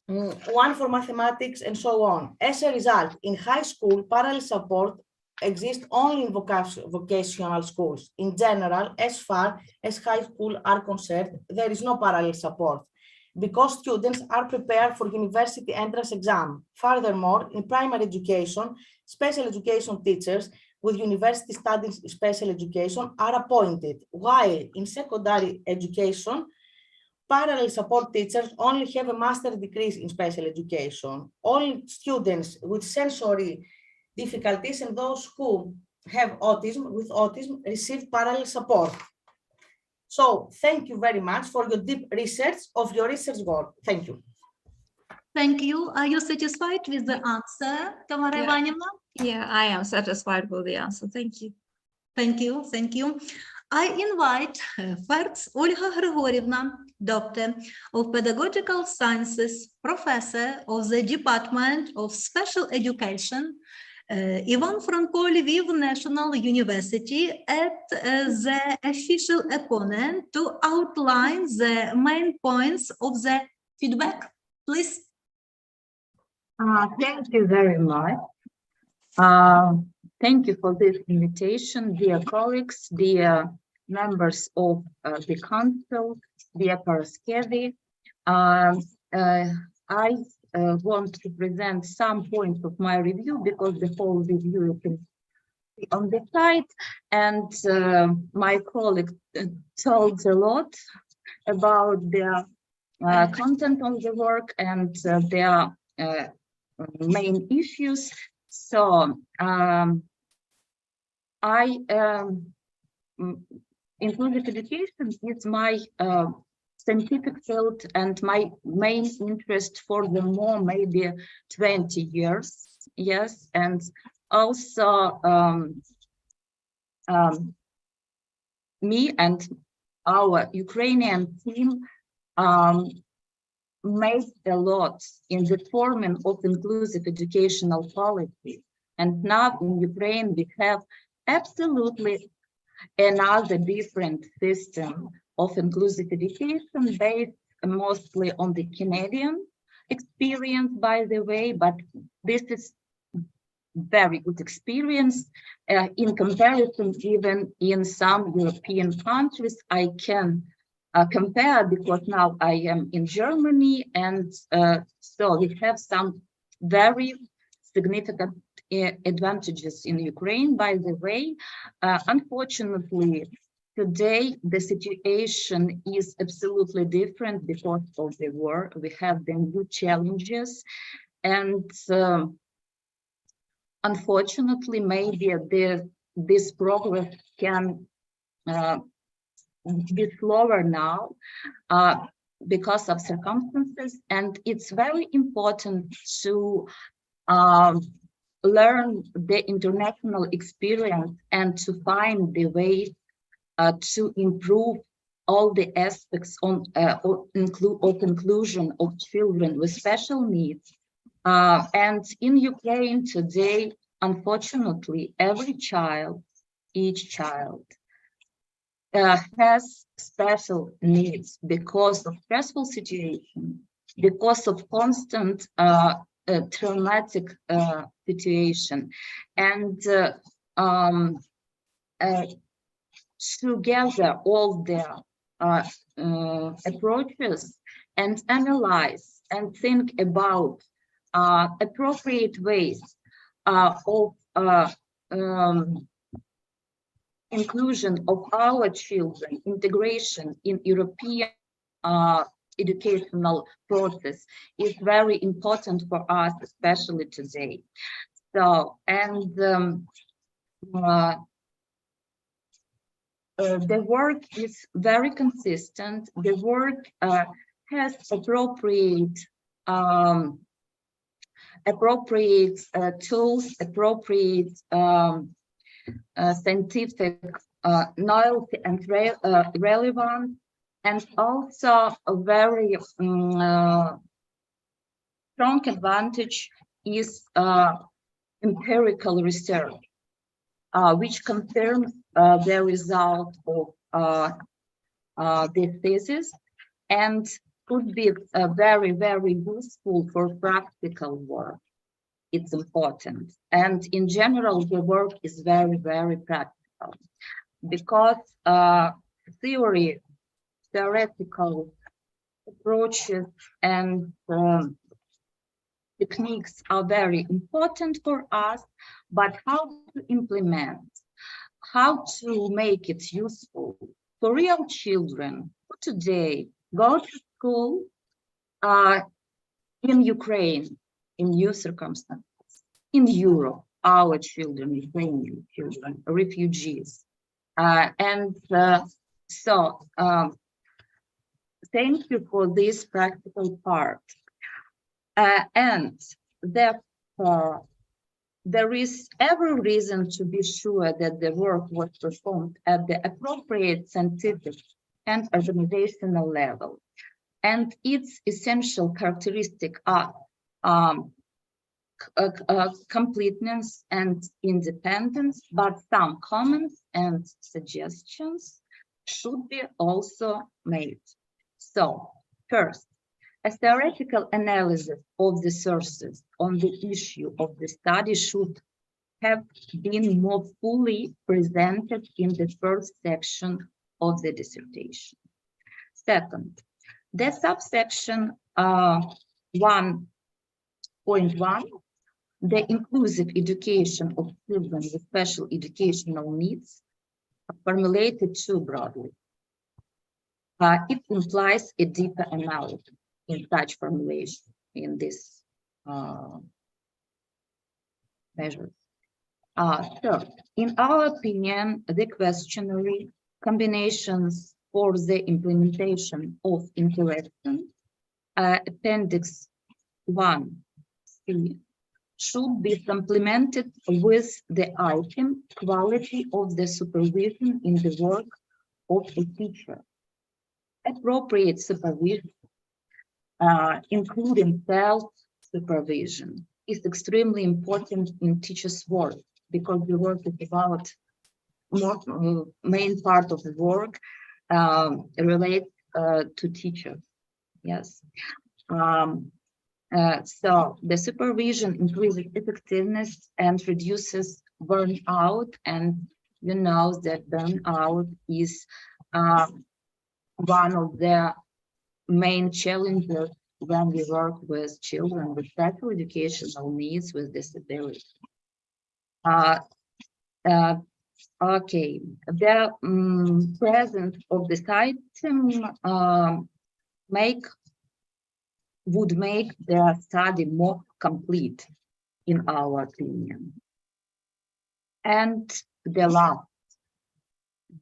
one for mathematics, and so on. As a result, in high school, parallel support exists only in vocational schools. In general, as far as high school are concerned, there is no parallel support because students are prepared for university entrance exam. Furthermore, in primary education, special education teachers with university studies in special education are appointed, while in secondary education, parallel support teachers only have a master's degree in special education. All students with sensory difficulties and those who have autism receive parallel support. So thank you very much for your deep research of your research work. Thank you. Thank you. Are you satisfied with the answer, Tamara Yeah. Ivanivna? Yeah, I am satisfied with the answer. Thank you. Thank you. Thank you. I invite first Olga Grigorівна, Doctor of Pedagogical Sciences, Professor of the Department of Special Education, Ivan Franko Lviv National University, at the official opponent to outline the main points of the feedback. Please. Thank you very much. Thank you for this invitation, dear colleagues, dear members of the council, dear Paraskevi. I want to present some points of my review because the whole review you can see on the site, and my colleague told a lot about the content of the work and their main issues. So inclusive education is my scientific field and my main interest for the more maybe 20 years. Yes, and also me and our Ukrainian team made a lot in the forming of inclusive educational policy. And now in Ukraine, we have absolutely another different system of inclusive education based mostly on the Canadian experience, by the way, but this is very good experience in comparison. Even in some European countries, I can compare because now I am in Germany, and so we have some very significant advantages in Ukraine, by the way. Unfortunately, today the situation is absolutely different because of the war. We have the new challenges, and unfortunately, maybe this progress can be slower now because of circumstances, and it's very important to learn the international experience and to find the way to improve all the aspects of inclusion of children with special needs. And in Ukraine today, unfortunately, each child has special needs because of stressful situation, because of constant traumatic situation, and together all the approaches and analyze and think about appropriate ways of inclusion of our children, integration in European educational process is very important for us, especially today. So, and the work is very consistent. The work has appropriate tools, appropriate scientific knowledge and relevance, and also a very strong advantage is empirical research, which confirms the result of this thesis and could be very, very useful for practical work. It's important. And in general, the work is very, very practical because theoretical approaches and techniques are very important for us, but how to implement, how to make it useful for real children who today go to school in Ukraine, in new circumstances, in Europe, our children, Ukrainian children, refugees. So thank you for this practical part. And therefore, there is every reason to be sure that the work was performed at the appropriate scientific and organizational level. And its essential characteristic are completeness and independence, but some comments and suggestions should be also made. So, first, a theoretical analysis of the sources on the issue of the study should have been more fully presented in the first section of the dissertation. Second, the subsection 1.1, the inclusive education of children with special educational needs, formulated too broadly. It implies a deeper analysis in such formulation in this measure. Third, in our opinion, the questionnaire combinations for the implementation of interaction, Appendix 1C, should be supplemented with the item quality of the supervision in the work of a teacher. Appropriate supervision, including self-supervision, is extremely important in teachers' work because the work is about main part of the work relates to teachers. Yes. So the supervision increases effectiveness and reduces burnout, and you know that burnout is one of the main challenges when we work with children with special educational needs with disability. Okay, the presence of this item would make the study more complete, in our opinion. And the last,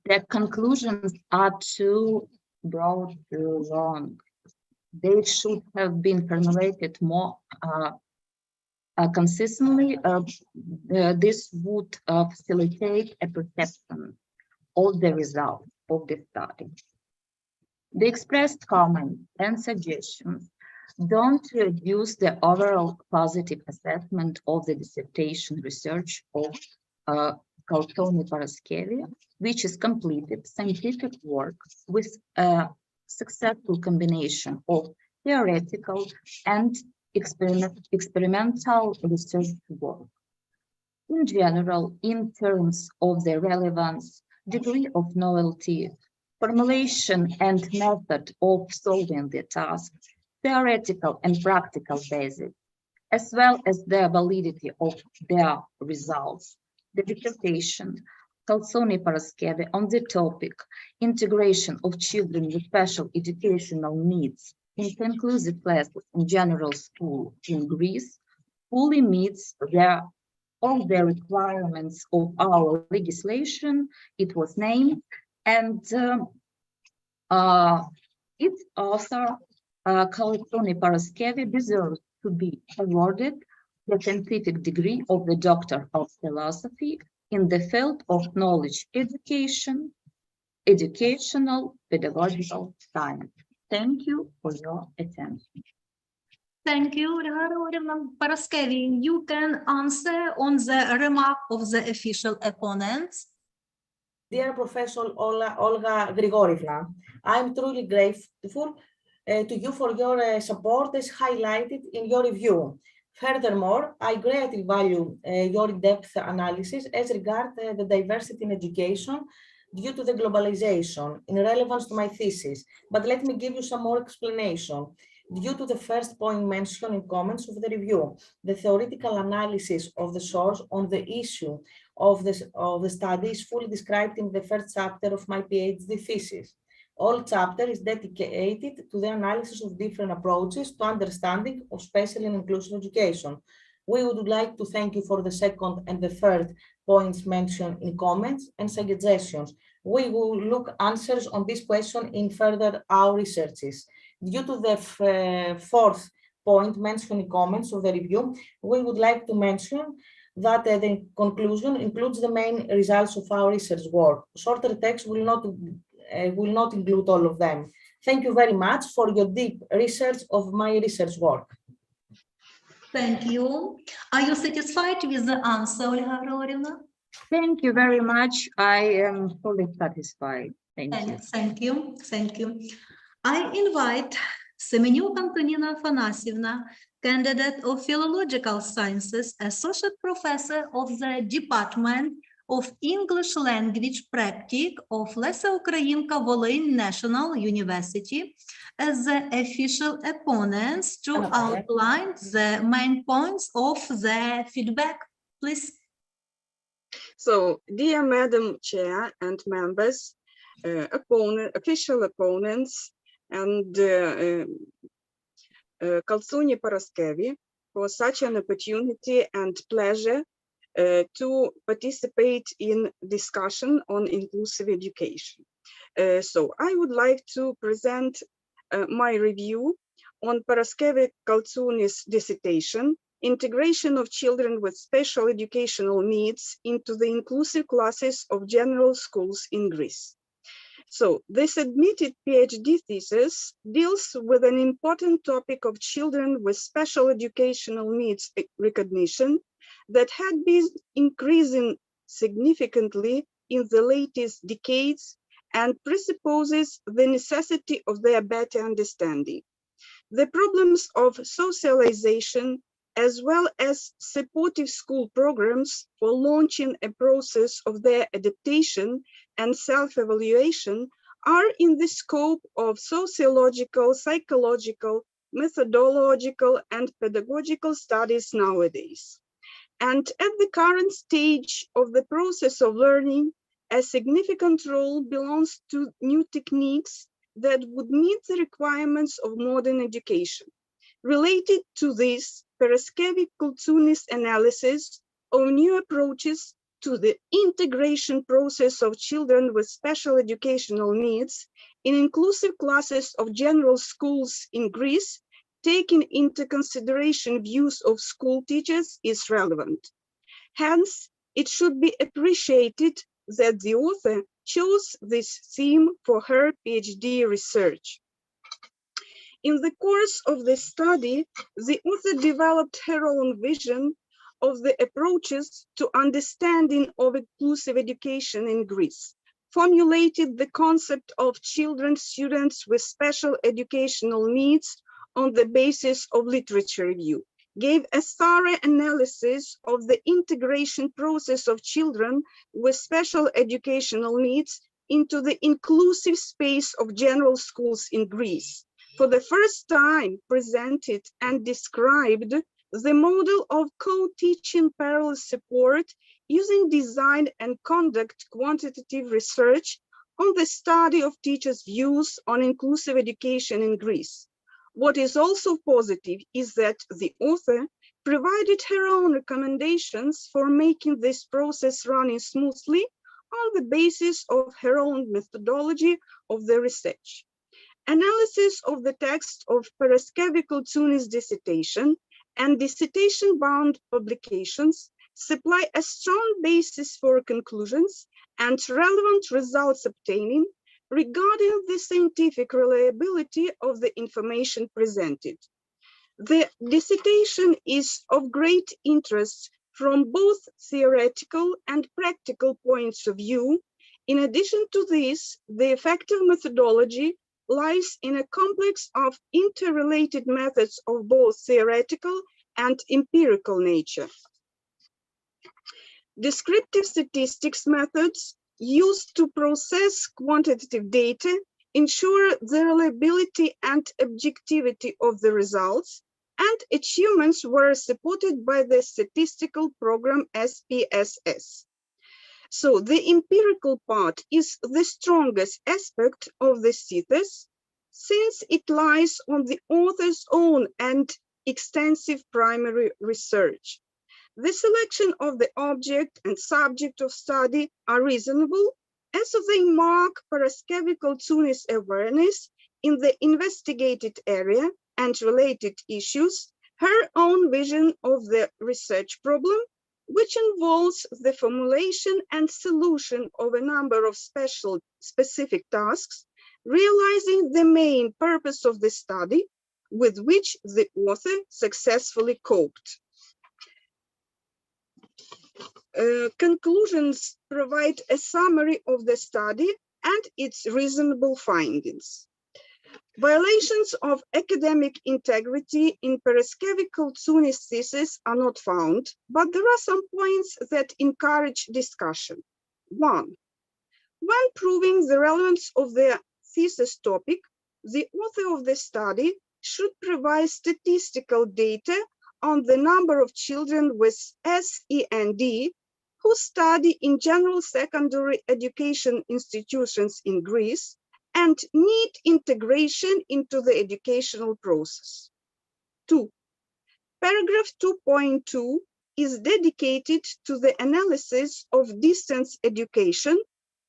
the conclusions are too broad, too long. They should have been formulated more consistently. This would facilitate a perception of the results of the study. The expressed comments and suggestions don't reduce the overall positive assessment of the dissertation research of Kалцуні Параскеві, which is completed scientific work with a successful combination of theoretical and experimental research work. In general, in terms of the relevance, degree of novelty, formulation and method of solving the task, theoretical and practical basis, as well as the validity of their results, the dissertation Калцуні Параскеві on the topic integration of children with special educational needs into inclusive classes in general school in Greece fully meets all the requirements of our legislation. It was named, and its author, Калцуні Параскеві, deserves to be awarded the scientific degree of the Doctor of Philosophy in the field of knowledge education, educational pedagogical science. Thank you for your attention. Thank you, Olga Григорівна Параскеві. You can answer on the remark of the official opponents. Dear Professor Olga Grigorievna, I am truly grateful to you for your support as highlighted in your review. Furthermore, I greatly value your in-depth analysis as regards the diversity in education due to the globalization in relevance to my thesis. But let me give you some more explanation. Due to the first point mentioned in comments of the review, the theoretical analysis of the source on the issue of the study is fully described in the first chapter of my PhD thesis. All chapter is dedicated to the analysis of different approaches to understanding of special and inclusive education. We would like to thank you for the second and the third points mentioned in comments and suggestions. We will look answers on this question in further our researches. Due to the fourth point mentioned in comments of the review, we would like to mention that the conclusion includes the main results of our research work. Shorter text will not include all of them. Thank you very much for your deep research of my research work. Thank you. Are you satisfied with the answer, Olga Григорівна? Thank you very much. I am fully satisfied. Thank you. Thank you. Thank you. I invite Семенюк Антоніна Афанасівна, candidate of Philological Sciences, Associate Professor of the Department of English Language Practice of Леся Українка Волинь National University, as the official opponents to outline the main points of the feedback. Please. So, dear Madam Chair and members, official opponents, and Калцуні Параскеві for such an opportunity and pleasure to participate in discussion on inclusive education. So I would like to present my review on Paraskevi-Kалцуні's dissertation, Integration of Children with Special Educational Needs into the Inclusive Classes of General Schools in Greece. So this admitted PhD thesis deals with an important topic of children with special educational needs recognition that had been increasing significantly in the latest decades and presupposes the necessity of their better understanding. The problems of socialization as well as supportive school programs for launching a process of their adaptation and self-evaluation are in the scope of sociological, psychological, methodological, and pedagogical studies nowadays. And at the current stage of the process of learning, a significant role belongs to new techniques that would meet the requirements of modern education. Related to this, Paraskevi-Kалцуні's analysis of new approaches to the integration process of children with special educational needs in inclusive classes of general schools in Greece, taking into consideration views of school teachers, is relevant. Hence, it should be appreciated that the author chose this theme for her PhD research. In the course of the study, the author developed her own vision of the approaches to understanding of inclusive education in Greece, formulated the concept of children, students with special educational needs on the basis of literature review, gave a thorough analysis of the integration process of children with special educational needs into the inclusive space of general schools in Greece. For the first time, presented and described the model of co-teaching parallel support using design and conduct quantitative research on the study of teachers' views on inclusive education in Greece. What is also positive is that the author provided her own recommendations for making this process running smoothly on the basis of her own methodology of the research. Analysis of the text of Paraskevi-Kалцуни's dissertation and dissertation-bound publications supply a strong basis for conclusions and relevant results obtaining regarding the scientific reliability of the information presented. The dissertation is of great interest from both theoretical and practical points of view. In addition to this, the effective methodology lies in a complex of interrelated methods of both theoretical and empirical nature. Descriptive statistics methods used to process quantitative data ensure the reliability and objectivity of the results, and achievements were supported by the statistical program SPSS. So the empirical part is the strongest aspect of the thesis, since it lies on the author's own and extensive primary research. The selection of the object and subject of study are reasonable, as they mark Paraskevi-Kалцуни's awareness in the investigated area and related issues, her own vision of the research problem, which involves the formulation and solution of a number of specific tasks, realizing the main purpose of the study, with which the author successfully coped. Conclusions provide a summary of the study and its reasonable findings. Violations of academic integrity in Paraskevi-Kалцуни's thesis are not found, but there are some points that encourage discussion. 1. When proving the relevance of the thesis topic, the author of the study should provide statistical data on the number of children with SEND who study in general secondary education institutions in Greece and need integration into the educational process. 2. Paragraph 2.2 is dedicated to the analysis of distance education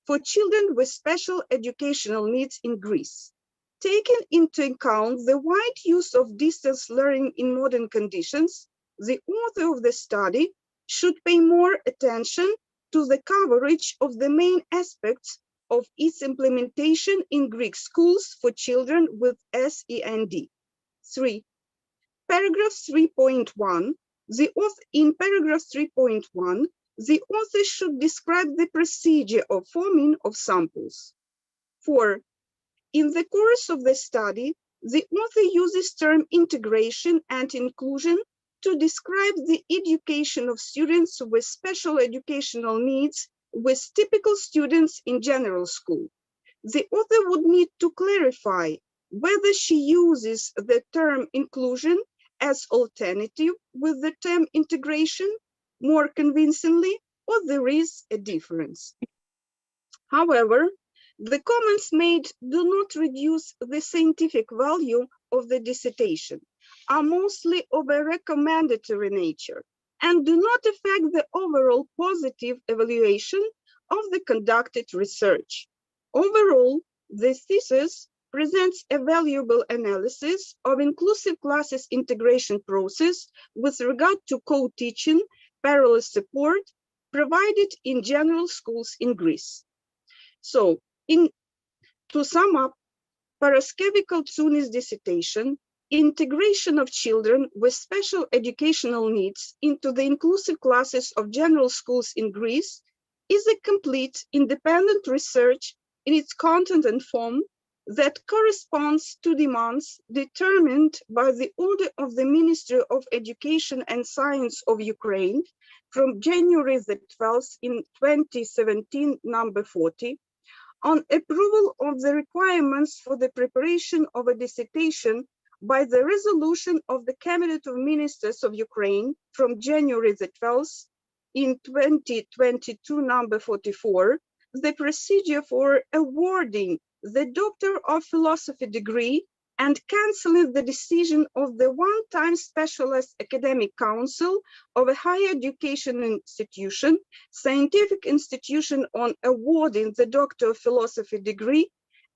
for children with special educational needs in Greece. Taking into account the wide use of distance learning in modern conditions, the author of the study should pay more attention to the coverage of the main aspects of its implementation in Greek schools for children with SEND. 3. Paragraph 3.1. In paragraph 3.1, the author should describe the procedure of forming of samples. 4. In the course of the study, the author uses term integration and inclusion to describe the education of students with special educational needs with typical students in general school. The author would need to clarify whether she uses the term inclusion as alternative with the term integration more convincingly, or there is a difference. However, the comments made do not reduce the scientific value of the dissertation, are mostly of a recommendatory nature. and do not affect the overall positive evaluation of the conducted research. Overall, the thesis presents a valuable analysis of inclusive classes integration process with regard to co-teaching, parallel support provided in general schools in Greece. So, to sum up, Paraskevi-Kалцуни's dissertation, Integration of Children with Special Educational Needs into the Inclusive Classes of General Schools in Greece, is a complete, independent research in its content and form that corresponds to demands determined by the order of the Ministry of Education and Science of Ukraine from January the 12th in 2017, number 40, on approval of the requirements for the preparation of a dissertation by the resolution of the Cabinet of Ministers of Ukraine from January the 12th in 2022, number 44, the procedure for awarding the Doctor of Philosophy degree and canceling the decision of the one-time Specialized Academic Council of a higher education institution, scientific institution on awarding the Doctor of Philosophy degree,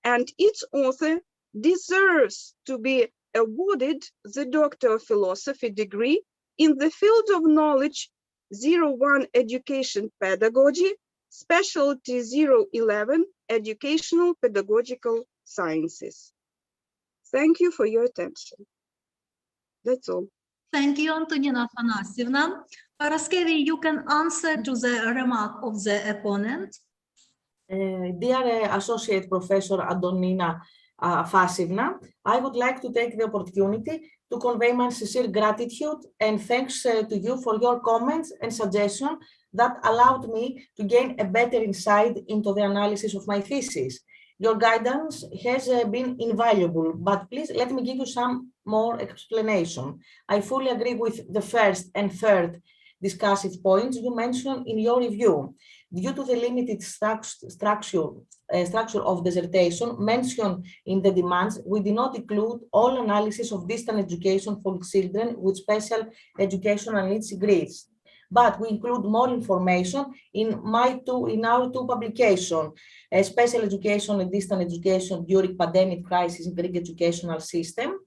and its author deserves to be awarded the Doctor of Philosophy degree in the field of knowledge 01 Education Pedagogy, specialty 011 Educational Pedagogical Sciences. Thank you for your attention. That's all. Thank you, Antonina Afanasievna. Paraskevi, you can answer to the remark of the opponent. Dear Associate Professor Antonina Afanasievna, I would like to take the opportunity to convey my sincere gratitude and thanks to you for your comments and suggestions that allowed me to gain a better insight into the analysis of my thesis. Your guidance has been invaluable, but please let me give you some more explanation. I fully agree with the first and third discussive points you mentioned in your review. Due to the limited structure of dissertation mentioned in the demands, we did not include all analysis of distant education for children with special educational needs in Greece. But we include more information in our two publications, Special Education and Distant Education During Pandemic Crisis in Greek Educational System,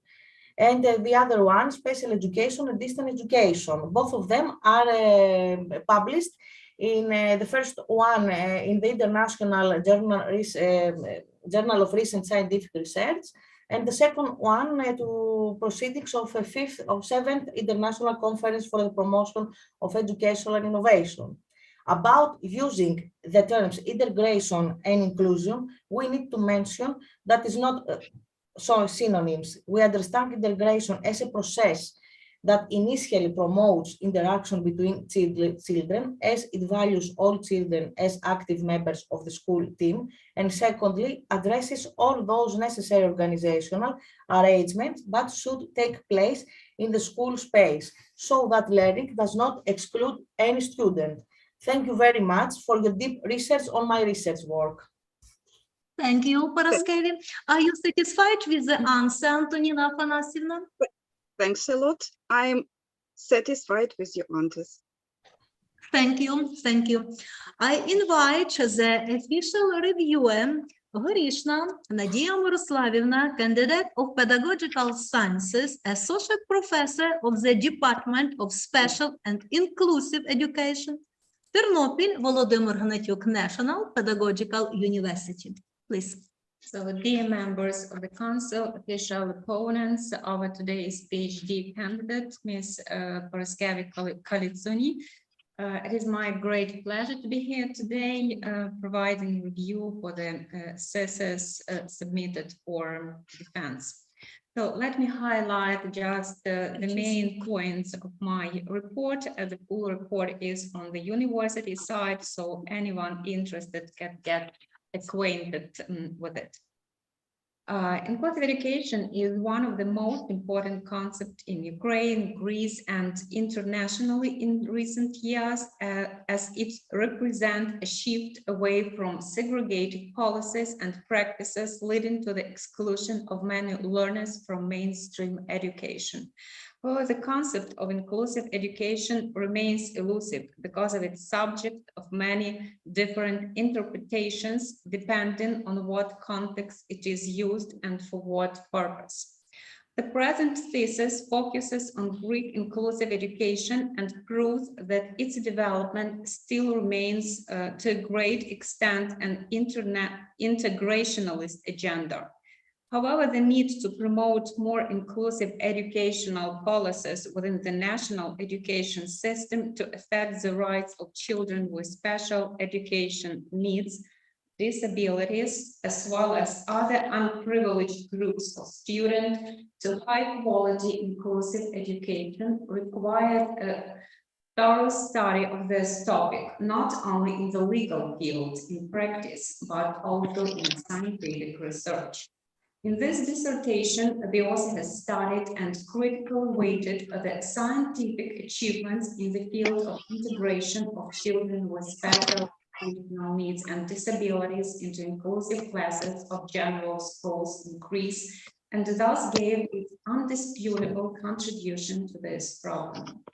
and the other one, Special Education and Distant Education. Both of them are published in the first one in the International Journal of Recent Scientific Research, and the second one to proceedings of a 7th International Conference for the Promotion of Education and Innovation. About using the terms integration and inclusion, we need to mention that is not synonyms. We understand integration as a process that initially promotes interaction between children as it values all children as active members of the school team, and secondly, addresses all those necessary organizational arrangements that should take place in the school space so that learning does not exclude any student. Thank you very much for your deep research on my research work. Thank you, Paraskevi. Are you satisfied with the answer, Antonina Afanasievna? Thanks a lot. I'm satisfied with your answers. Thank you, thank you. I invite the official reviewer, Горішна Надія Мирославівна, candidate of Pedagogical Sciences, Associate Professor of the Department of Special and Inclusive Education, Тернопіль, Володимир Гнатюк, National Pedagogical University. Please. So, dear members of the council, official opponents of today's PhD candidate, Ms. Paraskevi-Kалцуні, it is my great pleasure to be here today, providing review for the thesis submitted for defense. So let me highlight just the main points of my report. The full report is on the university side, so anyone interested can get acquainted with it. Inclusive education is one of the most important concepts in Ukraine, Greece, and internationally in recent years, as it represents a shift away from segregated policies and practices leading to the exclusion of many learners from mainstream education. However, the concept of inclusive education remains elusive because of its subject of many different interpretations depending on what context it is used and for what purpose. The present thesis focuses on Greek inclusive education and proves that its development still remains to a great extent an integrationalist agenda. However, the need to promote more inclusive educational policies within the national education system to affect the rights of children with special education needs, disabilities, as well as other unprivileged groups of students to high-quality inclusive education requires a thorough study of this topic, not only in the legal field in practice, but also in scientific research. In this dissertation, the author has studied and critically weighted the scientific achievements in the field of integration of children with special educational needs and disabilities into inclusive classes of general schools in Greece, and thus gave its undisputable contribution to this problem.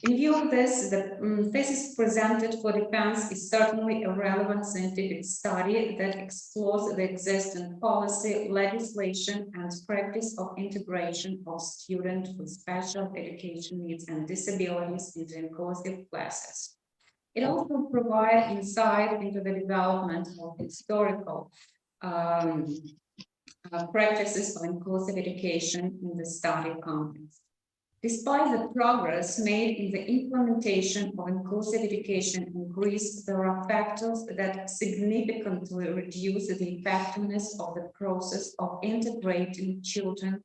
In view of this, the thesis presented for defense is certainly a relevant scientific study that explores the existing policy, legislation, and practice of integration of students with special education needs and disabilities into inclusive classes. It also provides insight into the development of historical practices of inclusive education in the study context. Despite the progress made in the implementation of inclusive education in Greece, there are factors that significantly reduce the effectiveness of the process of integrating children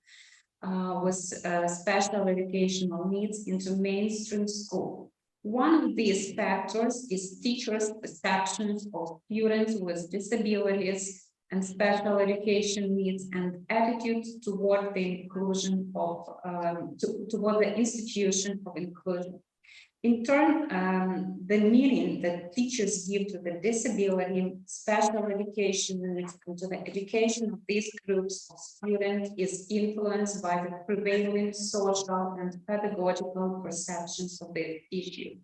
with special educational needs into mainstream school. One of these factors is teachers' perceptions of students with disabilities and special education needs and attitudes toward the inclusion of toward the institution of inclusion. In turn, the meaning that teachers give to the disability, special education needs, and to the education of these groups of students is influenced by the prevailing social and pedagogical perceptions of the issue.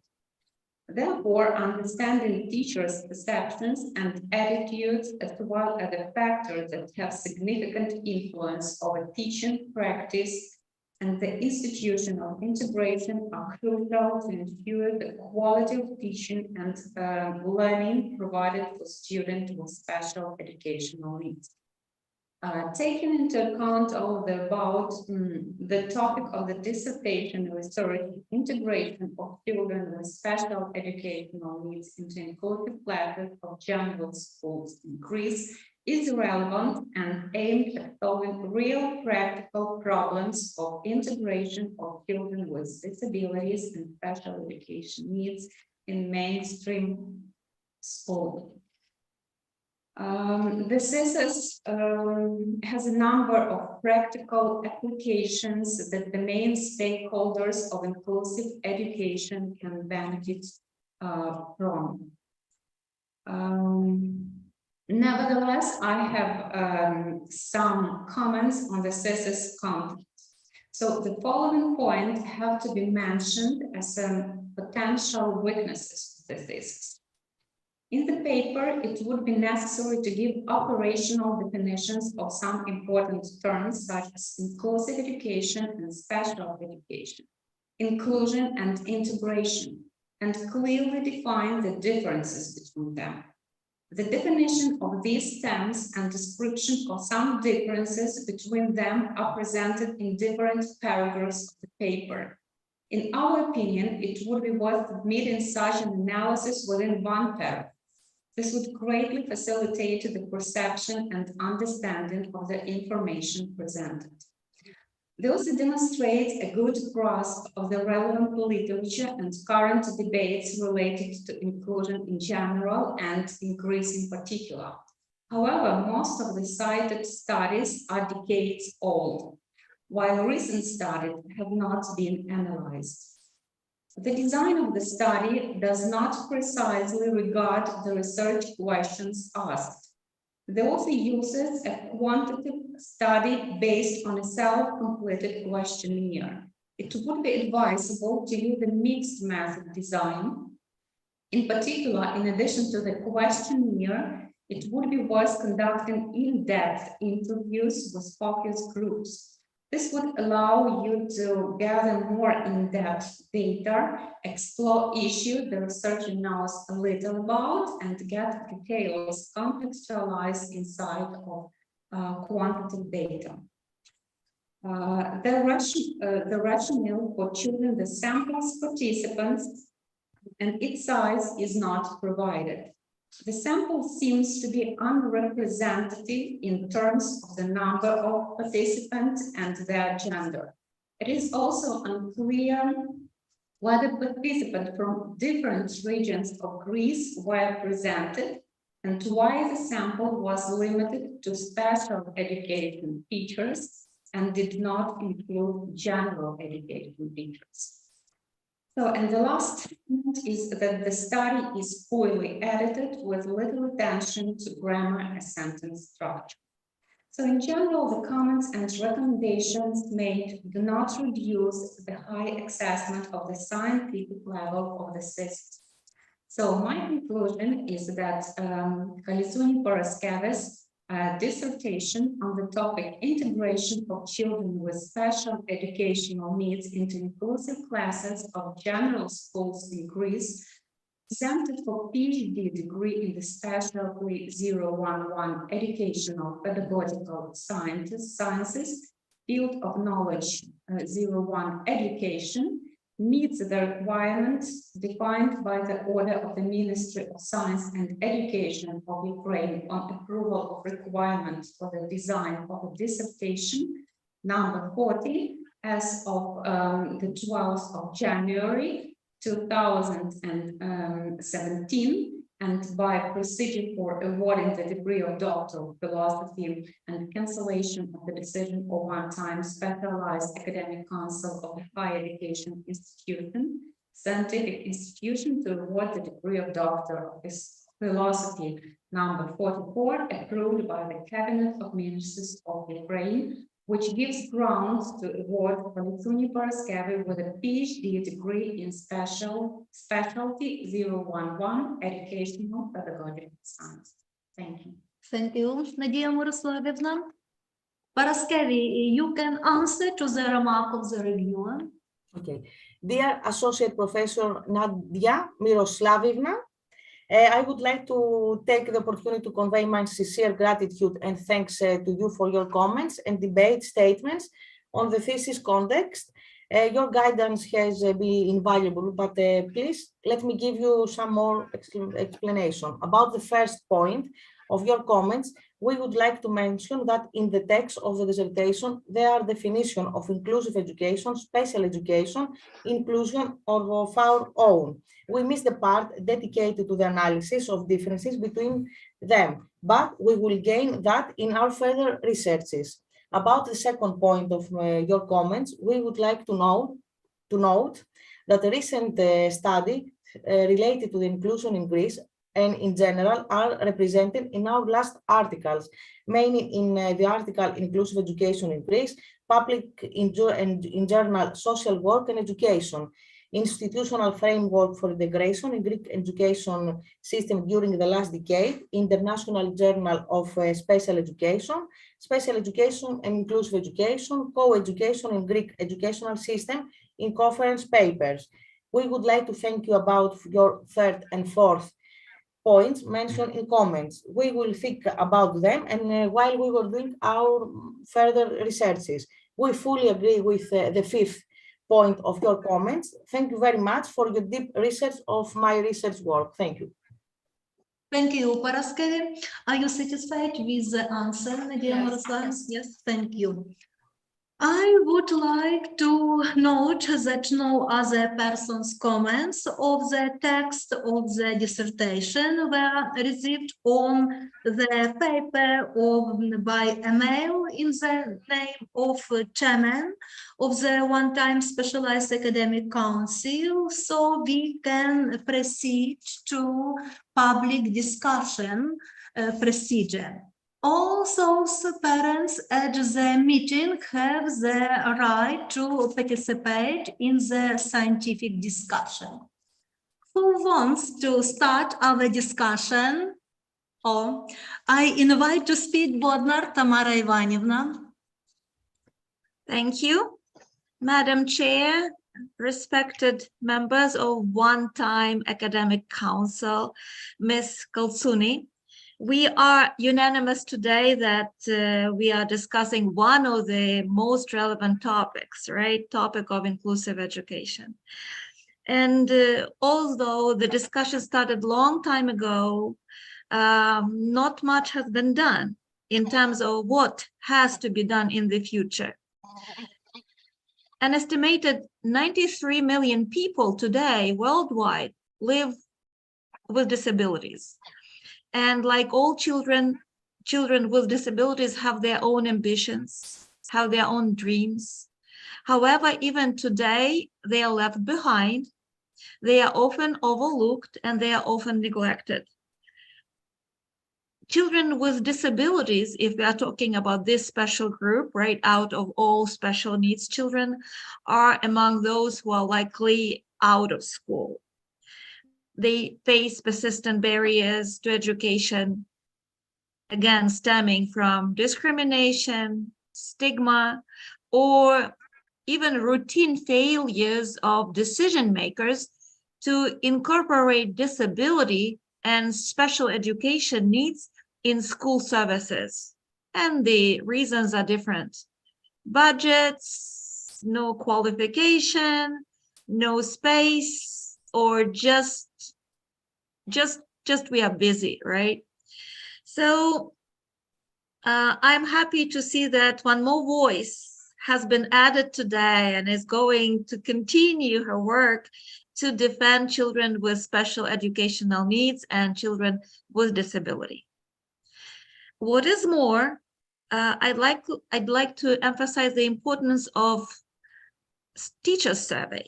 Therefore, understanding teachers' perceptions and attitudes, as well as the factors that have significant influence over teaching practice and the institution of integration are crucial to ensure the quality of teaching and learning provided for students with special educational needs. Taking into account all the above, the topic of the dissertation research, integration of children with special educational needs into inclusive classes of general schools in Greece is relevant and aimed at solving real practical problems of integration of children with disabilities and special education needs in mainstream schooling. The thesis has a number of practical applications that the main stakeholders of inclusive education can benefit from. Nevertheless, I have some comments on the thesis content. So the following points have to be mentioned as potential weaknesses of the thesis. In the paper, it would be necessary to give operational definitions of some important terms such as inclusive education and special education, inclusion and integration, and clearly define the differences between them. The definition of these terms and description of some differences between them are presented in different paragraphs of the paper. In our opinion, it would be worth submitting such an analysis within one paragraph. This would greatly facilitate the perception and understanding of the information presented. They also demonstrate a good grasp of the relevant literature and current debates related to inclusion in general and in Greece in particular. However, most of the cited studies are decades old, while recent studies have not been analyzed. The design of the study does not precisely regard the research questions asked. The author uses a quantitative study based on a self-completed questionnaire. it would be advisable to use a mixed method design. In particular, in addition to the questionnaire, it would be worth conducting in-depth interviews with focus groups. This would allow you to gather more in-depth data, explore issues the researcher knows a little about, and get details contextualized inside of quantitative data. The rationale for choosing the samples participants and its size is not provided. The sample seems to be unrepresentative in terms of the number of participants and their gender. It is also unclear whether participants from different regions of Greece were presented and why the sample was limited to special education features and did not include general education features. So, and the last point is that the study is poorly edited with little attention to grammar and sentence structure. So in general, the comments and recommendations made do not reduce the high assessment of the scientific level of the system. So my conclusion is that Kалцуні Параскеві's dissertation on the topic integration of children with special educational needs into inclusive classes of general schools in Greece, presented for PhD degree in the specialty 011 educational pedagogical sciences, field of knowledge 01 education, meets the requirements defined by the order of the Ministry of Science and Education of Ukraine on approval of requirements for the design of a dissertation number 40 as of the 12th of January 2017, and by procedure for awarding the degree of Doctor of Philosophy and cancellation of the decision of one-time specialized academic council of a higher education institution, scientific institution, to award the degree of Doctor of Philosophy number 44, approved by the Cabinet of Ministers of Ukraine, which gives grounds to award Калцуні Параскеві with a PhD degree in specialty 011 educational pedagogical science. Thank you. Thank you, Nadia Miroslavovna. Paraskevi, you can answer to the remark of the reviewer. Okay. Dear Associate Professor Nadia Miroslavovna, I would like to take the opportunity to convey my sincere gratitude and thanks to you for your comments and debate statements on the thesis context. Your guidance has been invaluable, but please let me give you some more explanation. About the first point of your comments, we would like to mention that in the text of the dissertation, there are definitions of inclusive education, special education, inclusion of our own. We missed the part dedicated to the analysis of differences between them, but we will gain that in our further researches. About the second point of your comments, we would like to note that a recent study related to the inclusion in Greece and in general are represented in our last articles, mainly in the article Inclusive Education in Greece, public in journal Social Work and Education, Institutional Framework for Integration in Greek Education System during the last decade, International Journal of Special Education, Special Education and Inclusive Education, Co-Education in Greek Educational System in conference papers. We would like to thank you about your third and fourth points mentioned in comments. We will think about them, and while we were doing our further researches, we fully agree with the fifth point of your comments. Thank you very much for your deep research of my research work. Thank you. Thank you, Paraskevi. Are you satisfied with the answer, Nadia Miroslavovna? Yes, thank you. I would like to note that no other person's comments of the text of the dissertation were received on the paper by email in the name of chairman of the one-time specialized academic council, so we can proceed to public discussion procedure. all those parents at the meeting have the right to participate in the scientific discussion. Who wants to start our discussion? Oh, I invite to speak Bodnar Tamara Ivanivna. Thank you, Madam Chair, respected members of one-time Academic Council, Ms. Kалцуні. We are unanimous today that we are discussing one of the most relevant topics, right? Topic of inclusive education. And although the discussion started long time ago, not much has been done in terms of what has to be done in the future. An estimated 93 million people today worldwide live with disabilities. And like all children with disabilities have their own ambitions, have their own dreams. However, even today, they are left behind. They are often overlooked and they are often neglected. Children with disabilities, if we are talking about this special group, right, out of all special needs children, are among those who are likely out of school. They face persistent barriers to education, again, stemming from discrimination, stigma, or even routine failures of decision makers to incorporate disability and special education needs in school services. And the reasons are different. Budgets, no qualification, no space, or just we are busy, right? So I'm happy to see that one more voice has been added today and is going to continue her work to defend children with special educational needs and children with disability. What is more, I'd like to emphasize the importance of teachers' survey.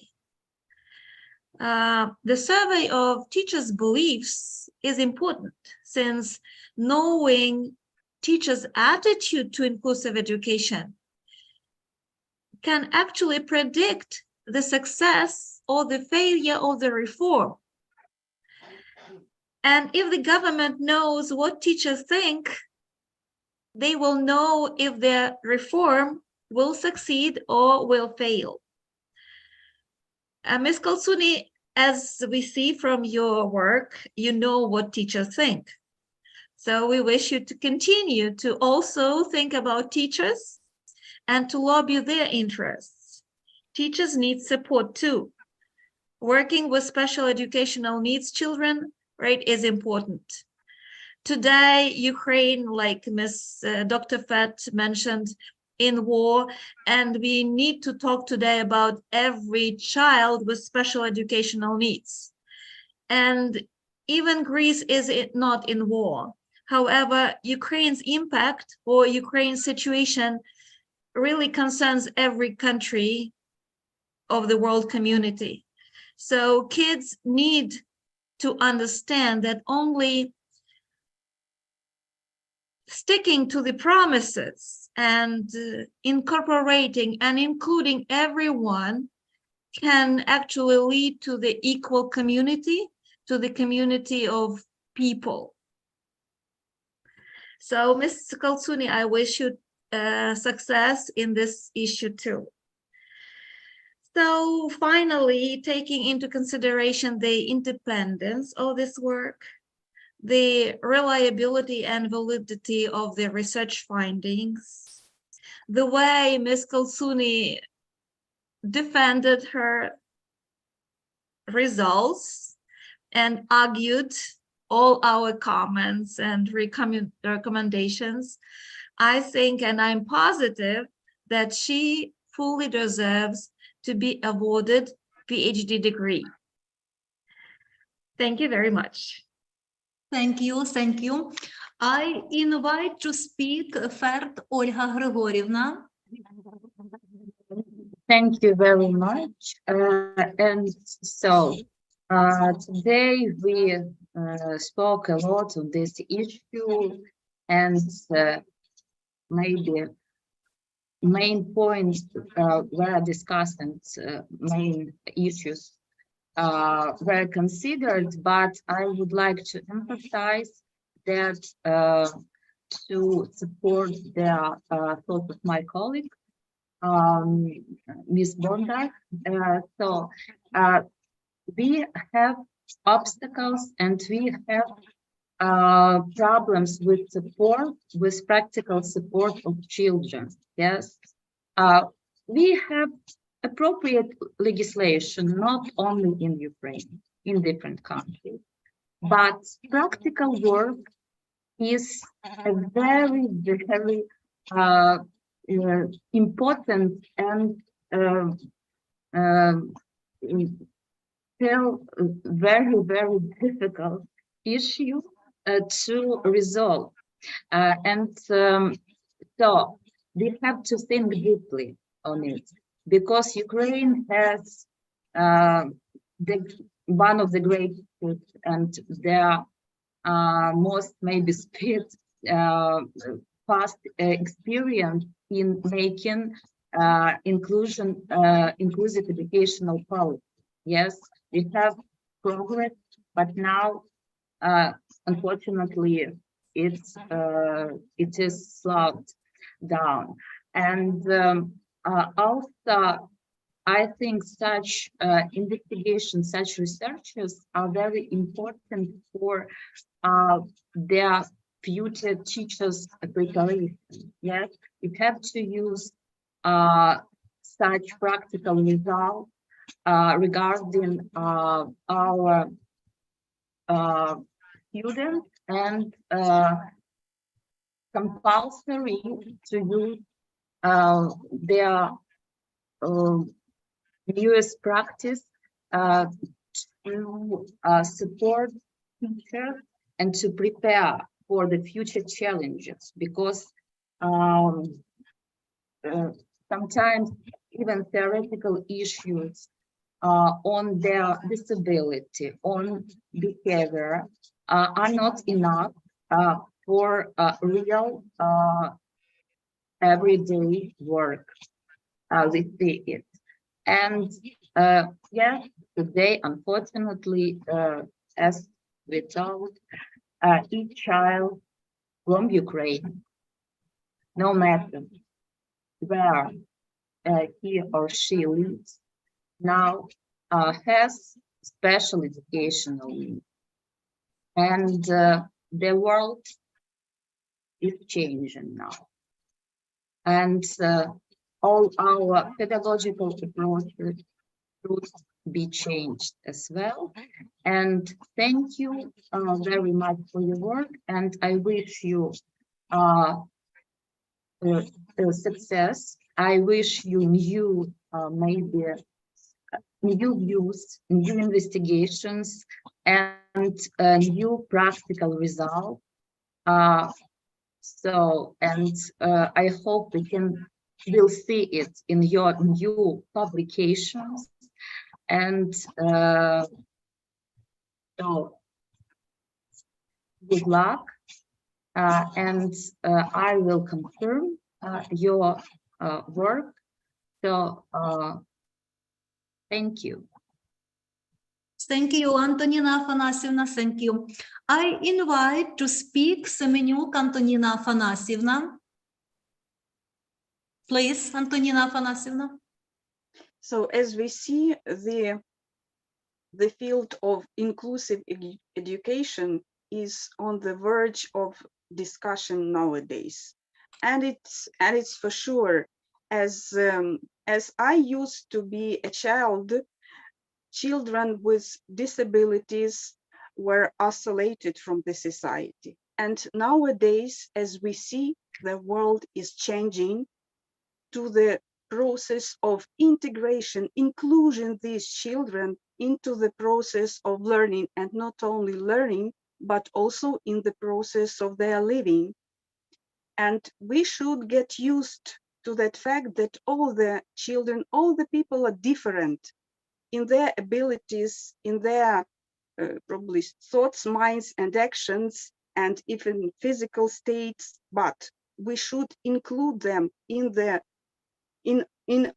The survey of teachers' beliefs is important, since knowing teachers' attitude to inclusive education can actually predict the success or the failure of the reform. And if the government knows what teachers think, they will know if their reform will succeed or will fail. Ms. Kалцуні, as we see from your work, you know what teachers think. So we wish you to continue to also think about teachers and to lobby their interests. Teachers need support too. Working with special educational needs children, right, is important. Today, Ukraine, like Dr. Fett mentioned, in war, and we need to talk today about every child with special educational needs. And even Greece is not in war. However, Ukraine's impact or Ukraine's situation really concerns every country of the world community. So kids need to understand that only sticking to the promises and incorporating and including everyone can actually lead to the equal community, to the community of people. So, Ms. Kалцуні, I wish you success in this issue too. So finally, taking into consideration the independence of this work, the reliability and validity of the research findings, the way Ms. Kалцуні defended her results and argued all our comments and recommendations, I think and I'm positive that she fully deserves to be awarded PhD degree. Thank you very much. Thank you, thank you. I invite to speak Fert Ольга Григорівна. Thank you very much. And so today we spoke a lot on this issue, and maybe main points were discussed and main issues were considered, but I would like to emphasize that to support the thoughts of my colleague, Ms. Bondar. So we have obstacles and we have problems with support, with practical support of children. Yes, we have appropriate legislation not only in Ukraine, in different countries, but practical work is a very, very important and still very, very difficult issue to resolve. So we have to think deeply on it, because Ukraine has one of the greatest and the most maybe speed fast experience in making inclusive educational policy. Yes, we have progress, but now unfortunately it is slowed down. And also I think such investigations, such researches are very important for their future teachers' preparation. Yes, you have to use such practical results regarding our students, and compulsory to use their newest practice to support teachers and to prepare for the future challenges, because sometimes even theoretical issues on their disability, on behavior are not enough for real everyday work. We see it. And yes, today, unfortunately, as we told, each child from Ukraine, no matter where he or she lives, now has special educational needs. And the world is changing now. And all our pedagogical approaches should be changed as well. And thank you very much for your work. And I wish you success. I wish you new, maybe new views, new investigations, and new practical results. I hope we'll see it in your new publications. And so good luck. And I will confirm your work. So thank you. Thank you, Antonina Afanasievna. Thank you. I invite to speak Semenyuk Antonina Afanasievna. Please, Antonina Afanasievna. So as we see, the field of inclusive education is on the verge of discussion nowadays, and it's for sure, as I used to be a child, children with disabilities were isolated from the society. And nowadays, as we see, the world is changing to the process of integration, including these children into the process of learning, and not only learning, but also in the process of their living. And we should get used to that fact that all the children, all the people are different in their abilities, in their probably thoughts, minds, and actions, and even physical states, but we should include them in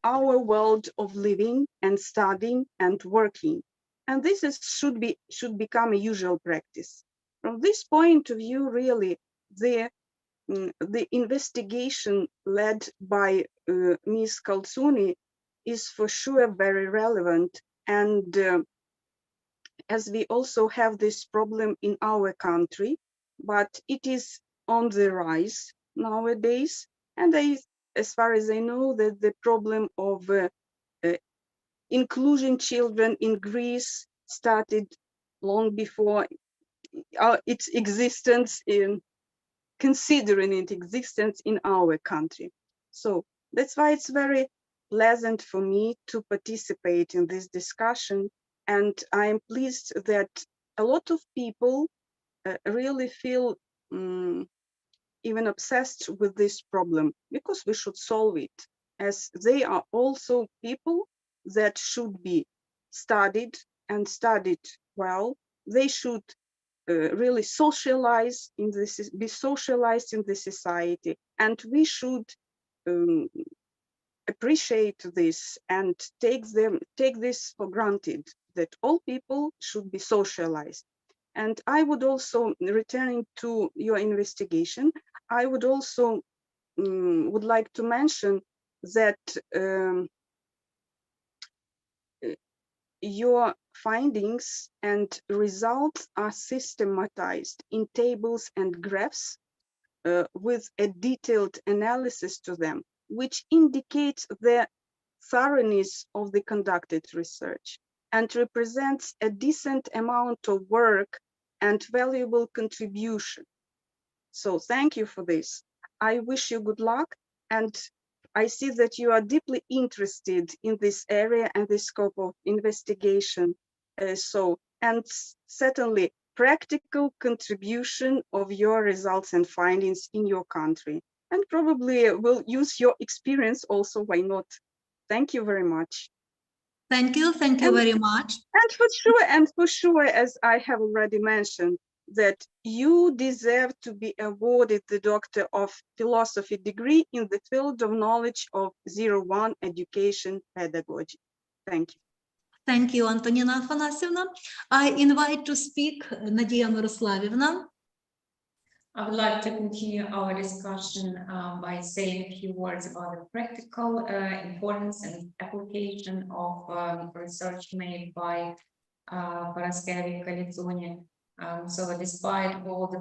our world of living and studying and working. And this should become a usual practice. From this point of view, really, the investigation led by Ms. Kалцуні is for sure very relevant. And as we also have this problem in our country, but it is on the rise nowadays. And as far as I know, that the problem of including children in Greece started long before its existence considering its existence in our country. So that's why it's very pleasant for me to participate in this discussion. And I'm pleased that a lot of people really feel even obsessed with this problem, because we should solve it, as they are also people that should be studied and studied well. They should really socialize in this, be socialized in the society, and we should appreciate this and take this for granted, that all people should be socialized. And I would also, returning to your investigation, I would also would like to mention that your findings and results are systematized in tables and graphs with a detailed analysis to them, which indicates the thoroughness of the conducted research and represents a decent amount of work and valuable contribution. So thank you for this. I wish you good luck, and I see that you are deeply interested in this area and the scope of investigation. And certainly practical contribution of your results and findings in your country, and probably will use your experience also, why not? Thank you very much. Thank you very much. And for sure, as I have already mentioned, that you deserve to be awarded the Doctor of Philosophy degree in the field of knowledge of 01 education pedagogy. Thank you. Thank you, Антоніна Афанасівна. I invite to speak Надія Мирославівна. I would like to continue our discussion by saying a few words about the practical importance and application of research made by Параскеві, Калцуні. So despite all the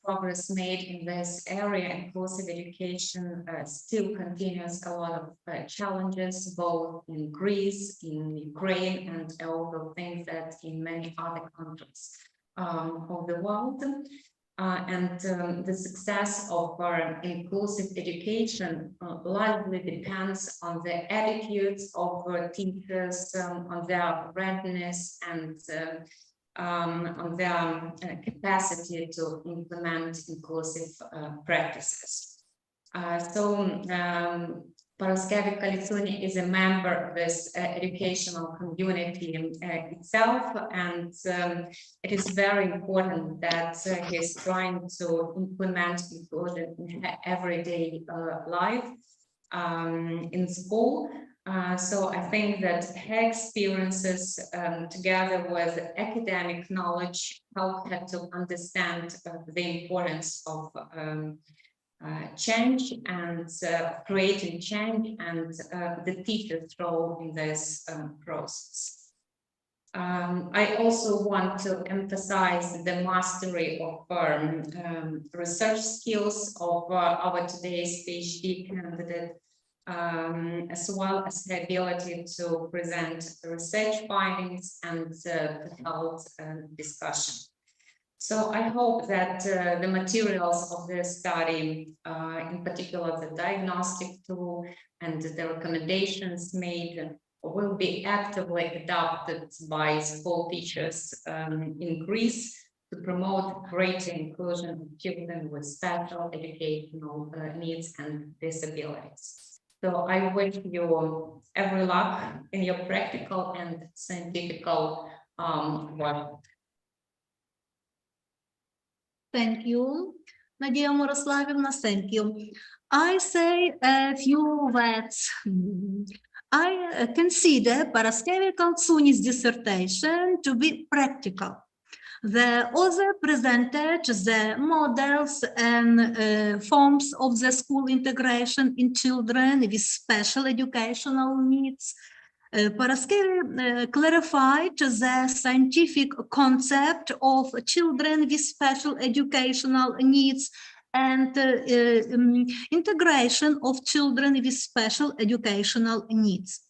progress made in this area, inclusive education still continues a lot of challenges, both in Greece, in Ukraine, and I also think that in many other countries of the world. The success of our inclusive education largely depends on the attitudes of teachers, on their readiness, and on their capacity to implement inclusive practices. Параскеві Калцуні is a member of this educational community itself, and it is very important that he's trying to implement inclusion in everyday life in school. So I think that her experiences together with academic knowledge help her to understand the importance of change and creating change, and the teacher's role in this process. I also want to emphasize the mastery of research skills of our today's PhD candidate, as well as her ability to present research findings and to hold discussion. So I hope that the materials of this study, in particular the diagnostic tool and the recommendations made, will be actively adopted by school teachers in Greece to promote greater inclusion of children with special educational needs and disabilities. So I wish you every luck in your practical and scientific work. Thank you. Надія Мирославівна, thank you. I say a few words. I consider Параскеві Калцуні's dissertation to be practical. The author presented the models and forms of the school integration in children with special educational needs. Параскеві clarified the scientific concept of children with special educational needs and integration of children with special educational needs.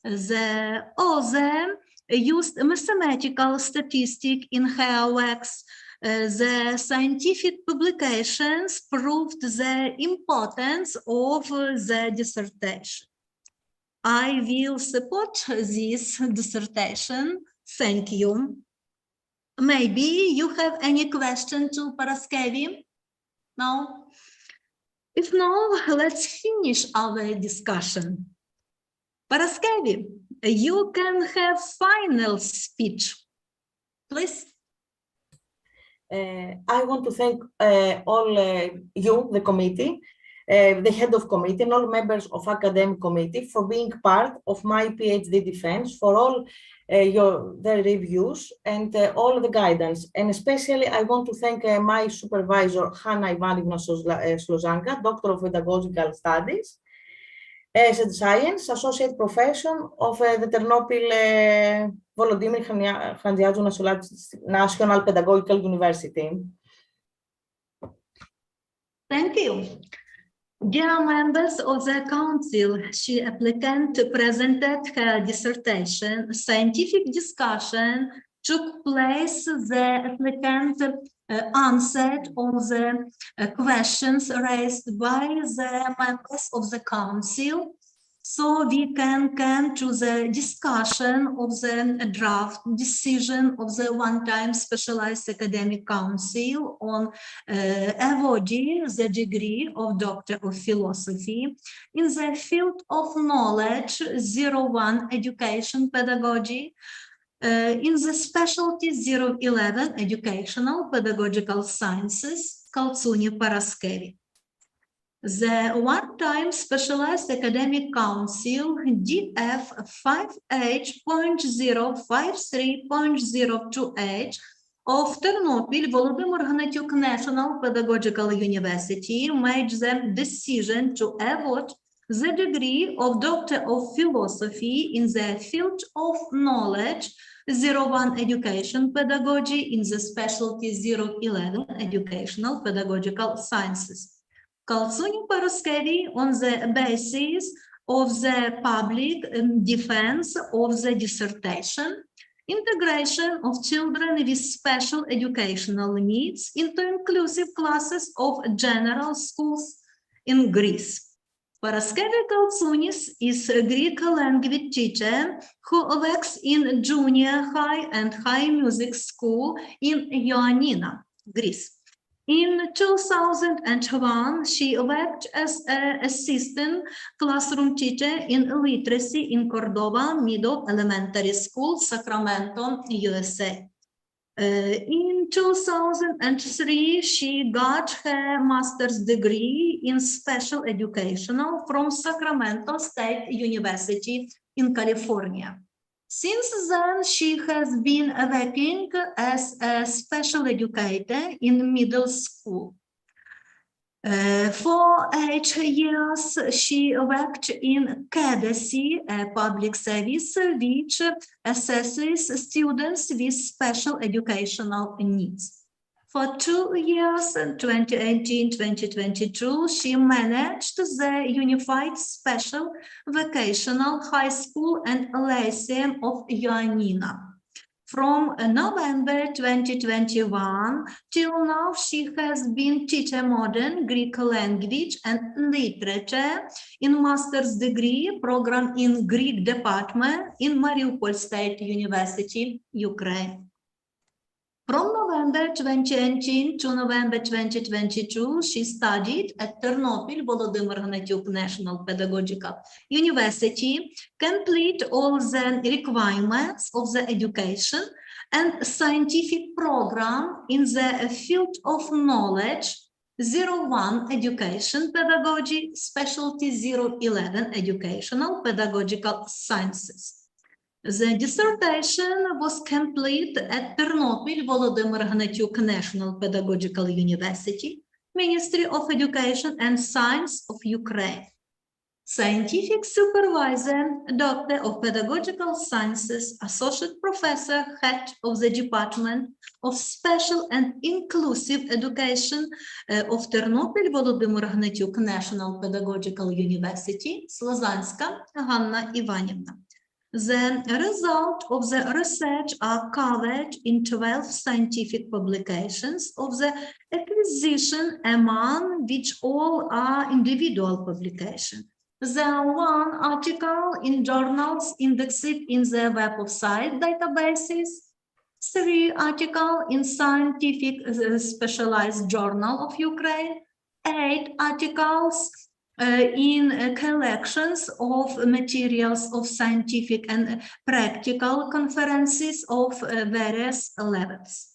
The author used mathematical statistics in her works. The scientific publications proved the importance of the dissertation. I will support this dissertation. Thank you. Maybe you have any question to Paraskevi? No? If no, let's finish our discussion. Paraskevi, you can have final speech. Please. I want to thank all you, the committee, the head of committee, and all members of academic committee for being part of my PhD defense, for all their reviews and all the guidance. And especially I want to thank my supervisor, Hanna Ivanivna Slozanga, Doctor of Pedagogical Studies, Science, Associate Professor of the Ternopil Volodymyr Khandziadze National Pedagogical University. Thank you. Dear members of the council, the applicant presented her dissertation. Scientific discussion took place. The applicant answered all the questions raised by the members of the council. So we can come to the discussion of the draft decision of the one-time specialized academic council on awarding the degree of Doctor of Philosophy in the field of knowledge 01 education pedagogy, in the specialty 011 educational pedagogical sciences, Калцуні Параскеві. The one-time specialized academic council DF 5H.053.028 of Ternopil Volodymyr Gnatyuk National Pedagogical University made the decision to award the degree of Doctor of Philosophy in the field of knowledge 01 education pedagogy in the specialty 011 educational pedagogical sciences. Калцуні Параскеві on the basis of the public defense of the dissertation, integration of children with special educational needs into inclusive classes of general schools in Greece. Paraskevi Kaltsunis is a Greek language teacher who works in junior high and high music school in Ioannina, Greece. In 2001, she worked as an assistant classroom teacher in literacy in Cordova Middle Elementary School, Sacramento, USA. In 2003, she got her master's degree in special educational from Sacramento State University in California. Since then, she has been working as a special educator in middle school. For 8 years, she worked in CADESI, a public service which assesses students with special educational needs. For 2 years, 2018-2022, she managed the Unified Special Vocational High School and Lyceum of Ioannina. From November 2021 till now, she has been teaching modern Greek language and literature in master's degree program in Greek department in Mariupol State University, Ukraine. From November 2018 to November 2022, she studied at Ternopil Volodymyr Gnatyuk National Pedagogical University, complete all the requirements of the education, and scientific program in the field of knowledge 01 Education Pedagogy, specialty 011 Educational Pedagogical Sciences. The dissertation was complete at Ternopil Volodymyr Gnatyuk National Pedagogical University, Ministry of Education and Science of Ukraine. Scientific supervisor, Doctor of Pedagogical Sciences, Associate Professor, Head of the Department of Special and Inclusive Education of Ternopil Volodymyr Gnatyuk National Pedagogical University, Слозанська Ганна Іванівна. The result of the research are covered in 12 scientific publications of the acquisition, among which all are individual publications. The one article in journals indexed in the Web of Science databases, 3 articles in scientific specialized journal of Ukraine, 8 articles in collections of materials of scientific and practical conferences of various levels.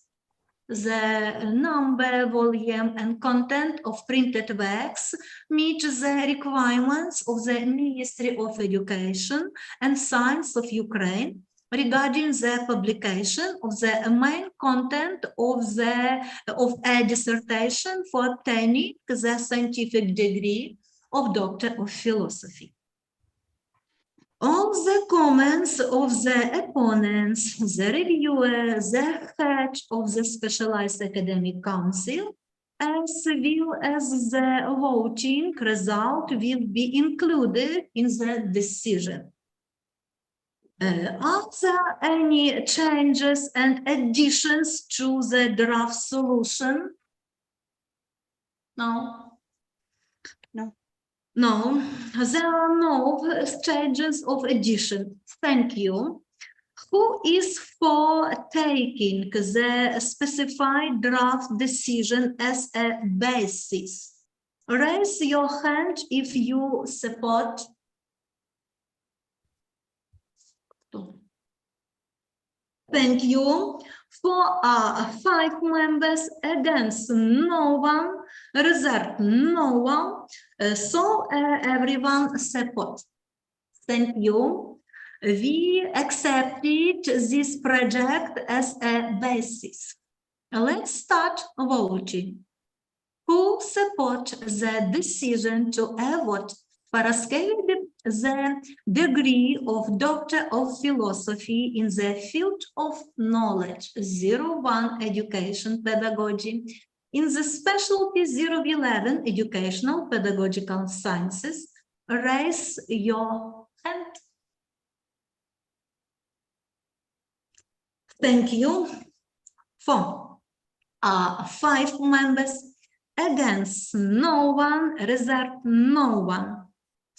The number, volume, and content of printed works meet the requirements of the Ministry of Education and Science of Ukraine regarding the publication of the main content of a dissertation for obtaining the scientific degree of Doctor of Philosophy. All the comments of the opponents, the reviewer, the head of the Specialized Academic Council, as well as the voting result will be included in the decision. Are there any changes and additions to the draft solution? No. No, there are no changes of addition. Thank you. Who is for taking the specified draft decision as a basis? Raise your hand if you support. Thank you. 5 members, against no one, reserved no one, so everyone support. Thank you. We accepted this project as a basis. Let's start voting. Who support the decision to award Параскеві the degree of Doctor of Philosophy in the field of knowledge 01 Education Pedagogy in the specialty 011 Educational Pedagogical Sciences? Raise your hand. Thank you. 5 members, against no one, reserved no one.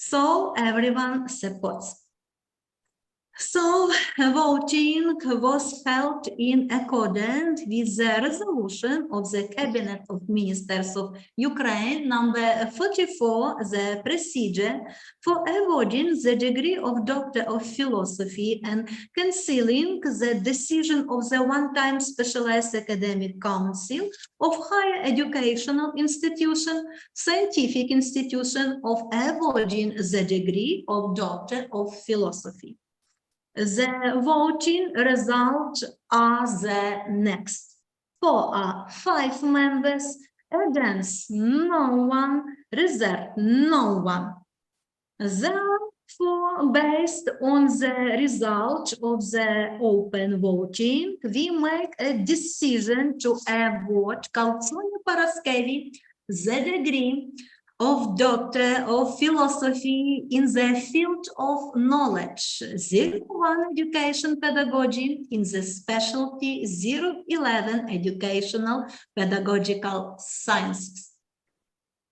So everyone supports. So voting was held in accordance with the resolution of the Cabinet of Ministers of Ukraine number 44, the procedure for awarding the degree of Doctor of Philosophy and concealing the decision of the one-time Specialized Academic Council of Higher Educational Institution, Scientific Institution of awarding the degree of Doctor of Philosophy. The voting results are the next. 5 members, against no one, reserved no one. Therefore, based on the result of the open voting, we make a decision to award Калцуні Параскеві the degree of Doctor of Philosophy in the field of knowledge 01 Education Pedagogy in the specialty 011 Educational Pedagogical Sciences.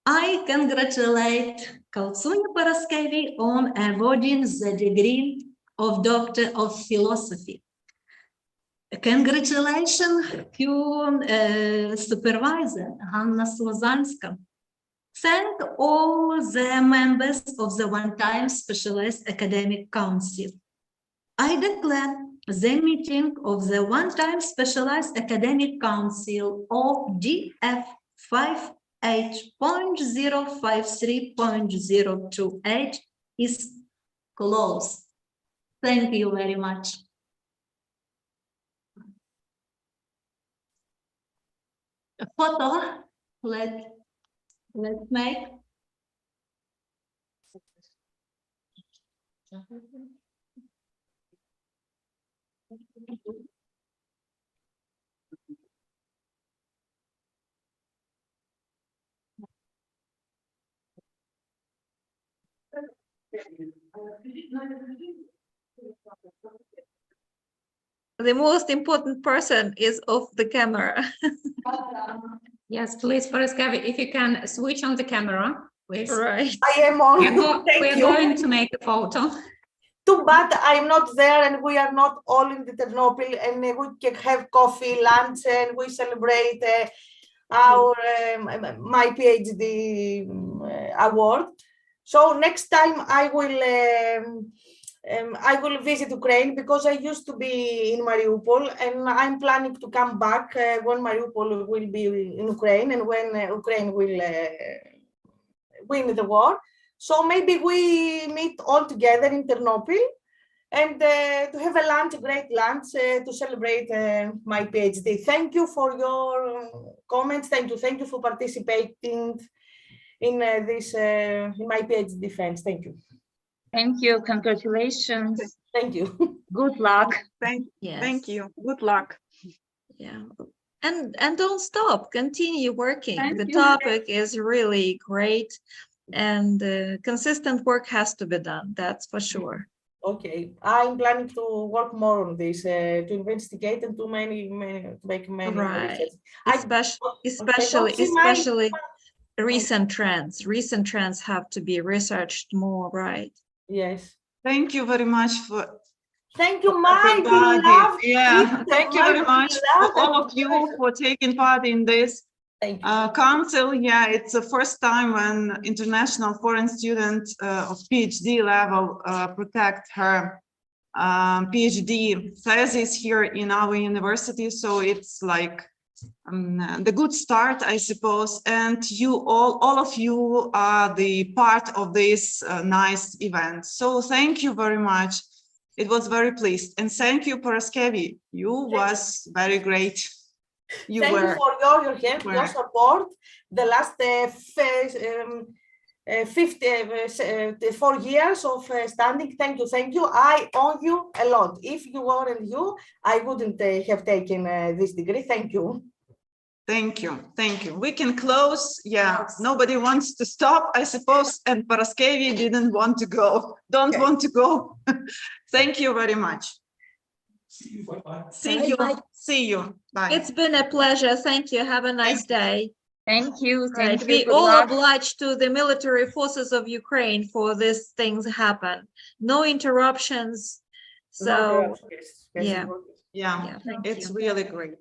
I congratulate Калцуні Параскеві on awarding the degree of Doctor of Philosophy. Congratulations to supervisor Ганна Слозанська. Thank all the members of the one-time Specialized Academic Council. I declare the meeting of the one-time Specialized Academic Council of DF 58.053.028 is closed. Thank you very much. A photo, let's make. The most important person is off the camera. Yes, please, Paraskevi, if you can switch on the camera, please. Right. I am on. Thank We're you. going to make a photo. Too bad I'm not there and we are not all in the Ternopil and we can have coffee, lunch, and we celebrate our my PhD award. So next time I will visit Ukraine because I used to be in Mariupol and I'm planning to come back when Mariupol will be in Ukraine and when Ukraine will win the war. So maybe we meet all together in Ternopil and to have a lunch, a great lunch to celebrate my PhD. Thank you for your comments. Thank you for participating in this in my PhD defense. Thank you. Thank you. Congratulations. Thank you. Good luck. Thank Yes. you. Good luck. Yeah. And don't stop. Continue working. Thank The you. topic is really great, and consistent work has to be done. That's for sure. Okay, I'm planning to work more on this to investigate and to make many Right. research. Especially recent trends. Recent trends have to be researched more, right? Yes. Thank you very much for Thank you, my everybody. beloved. Yeah, thank you very my much for beloved all of you for taking part in this Thank you. council. Yeah, it's the first time when international foreign student of PhD level protect her PhD thesis here in our university. So it's like the good start, I suppose. And you all of you are the part of this nice event. So thank you very much. It was very pleased. And thank you, Paraskevi. You was very great. Thank you for your help, your support. The last 4 years of standing. Thank you. I owe you a lot. If you weren't you, I wouldn't have taken this degree. Thank you. Thank you. Thank you. We can close. Yeah, nobody wants to stop, I suppose. And Paraskevi didn't want to go. Don't want to go. Thank you very much. See you. Bye-bye. See you. See you. Bye. It's been a pleasure. Thank you. Have a nice day. Thank you. Right. Thank you. We Good all luck. obliged to the military forces of Ukraine for these things happen. No interruptions. So Yes, yeah. Yeah, thank it's you. really great.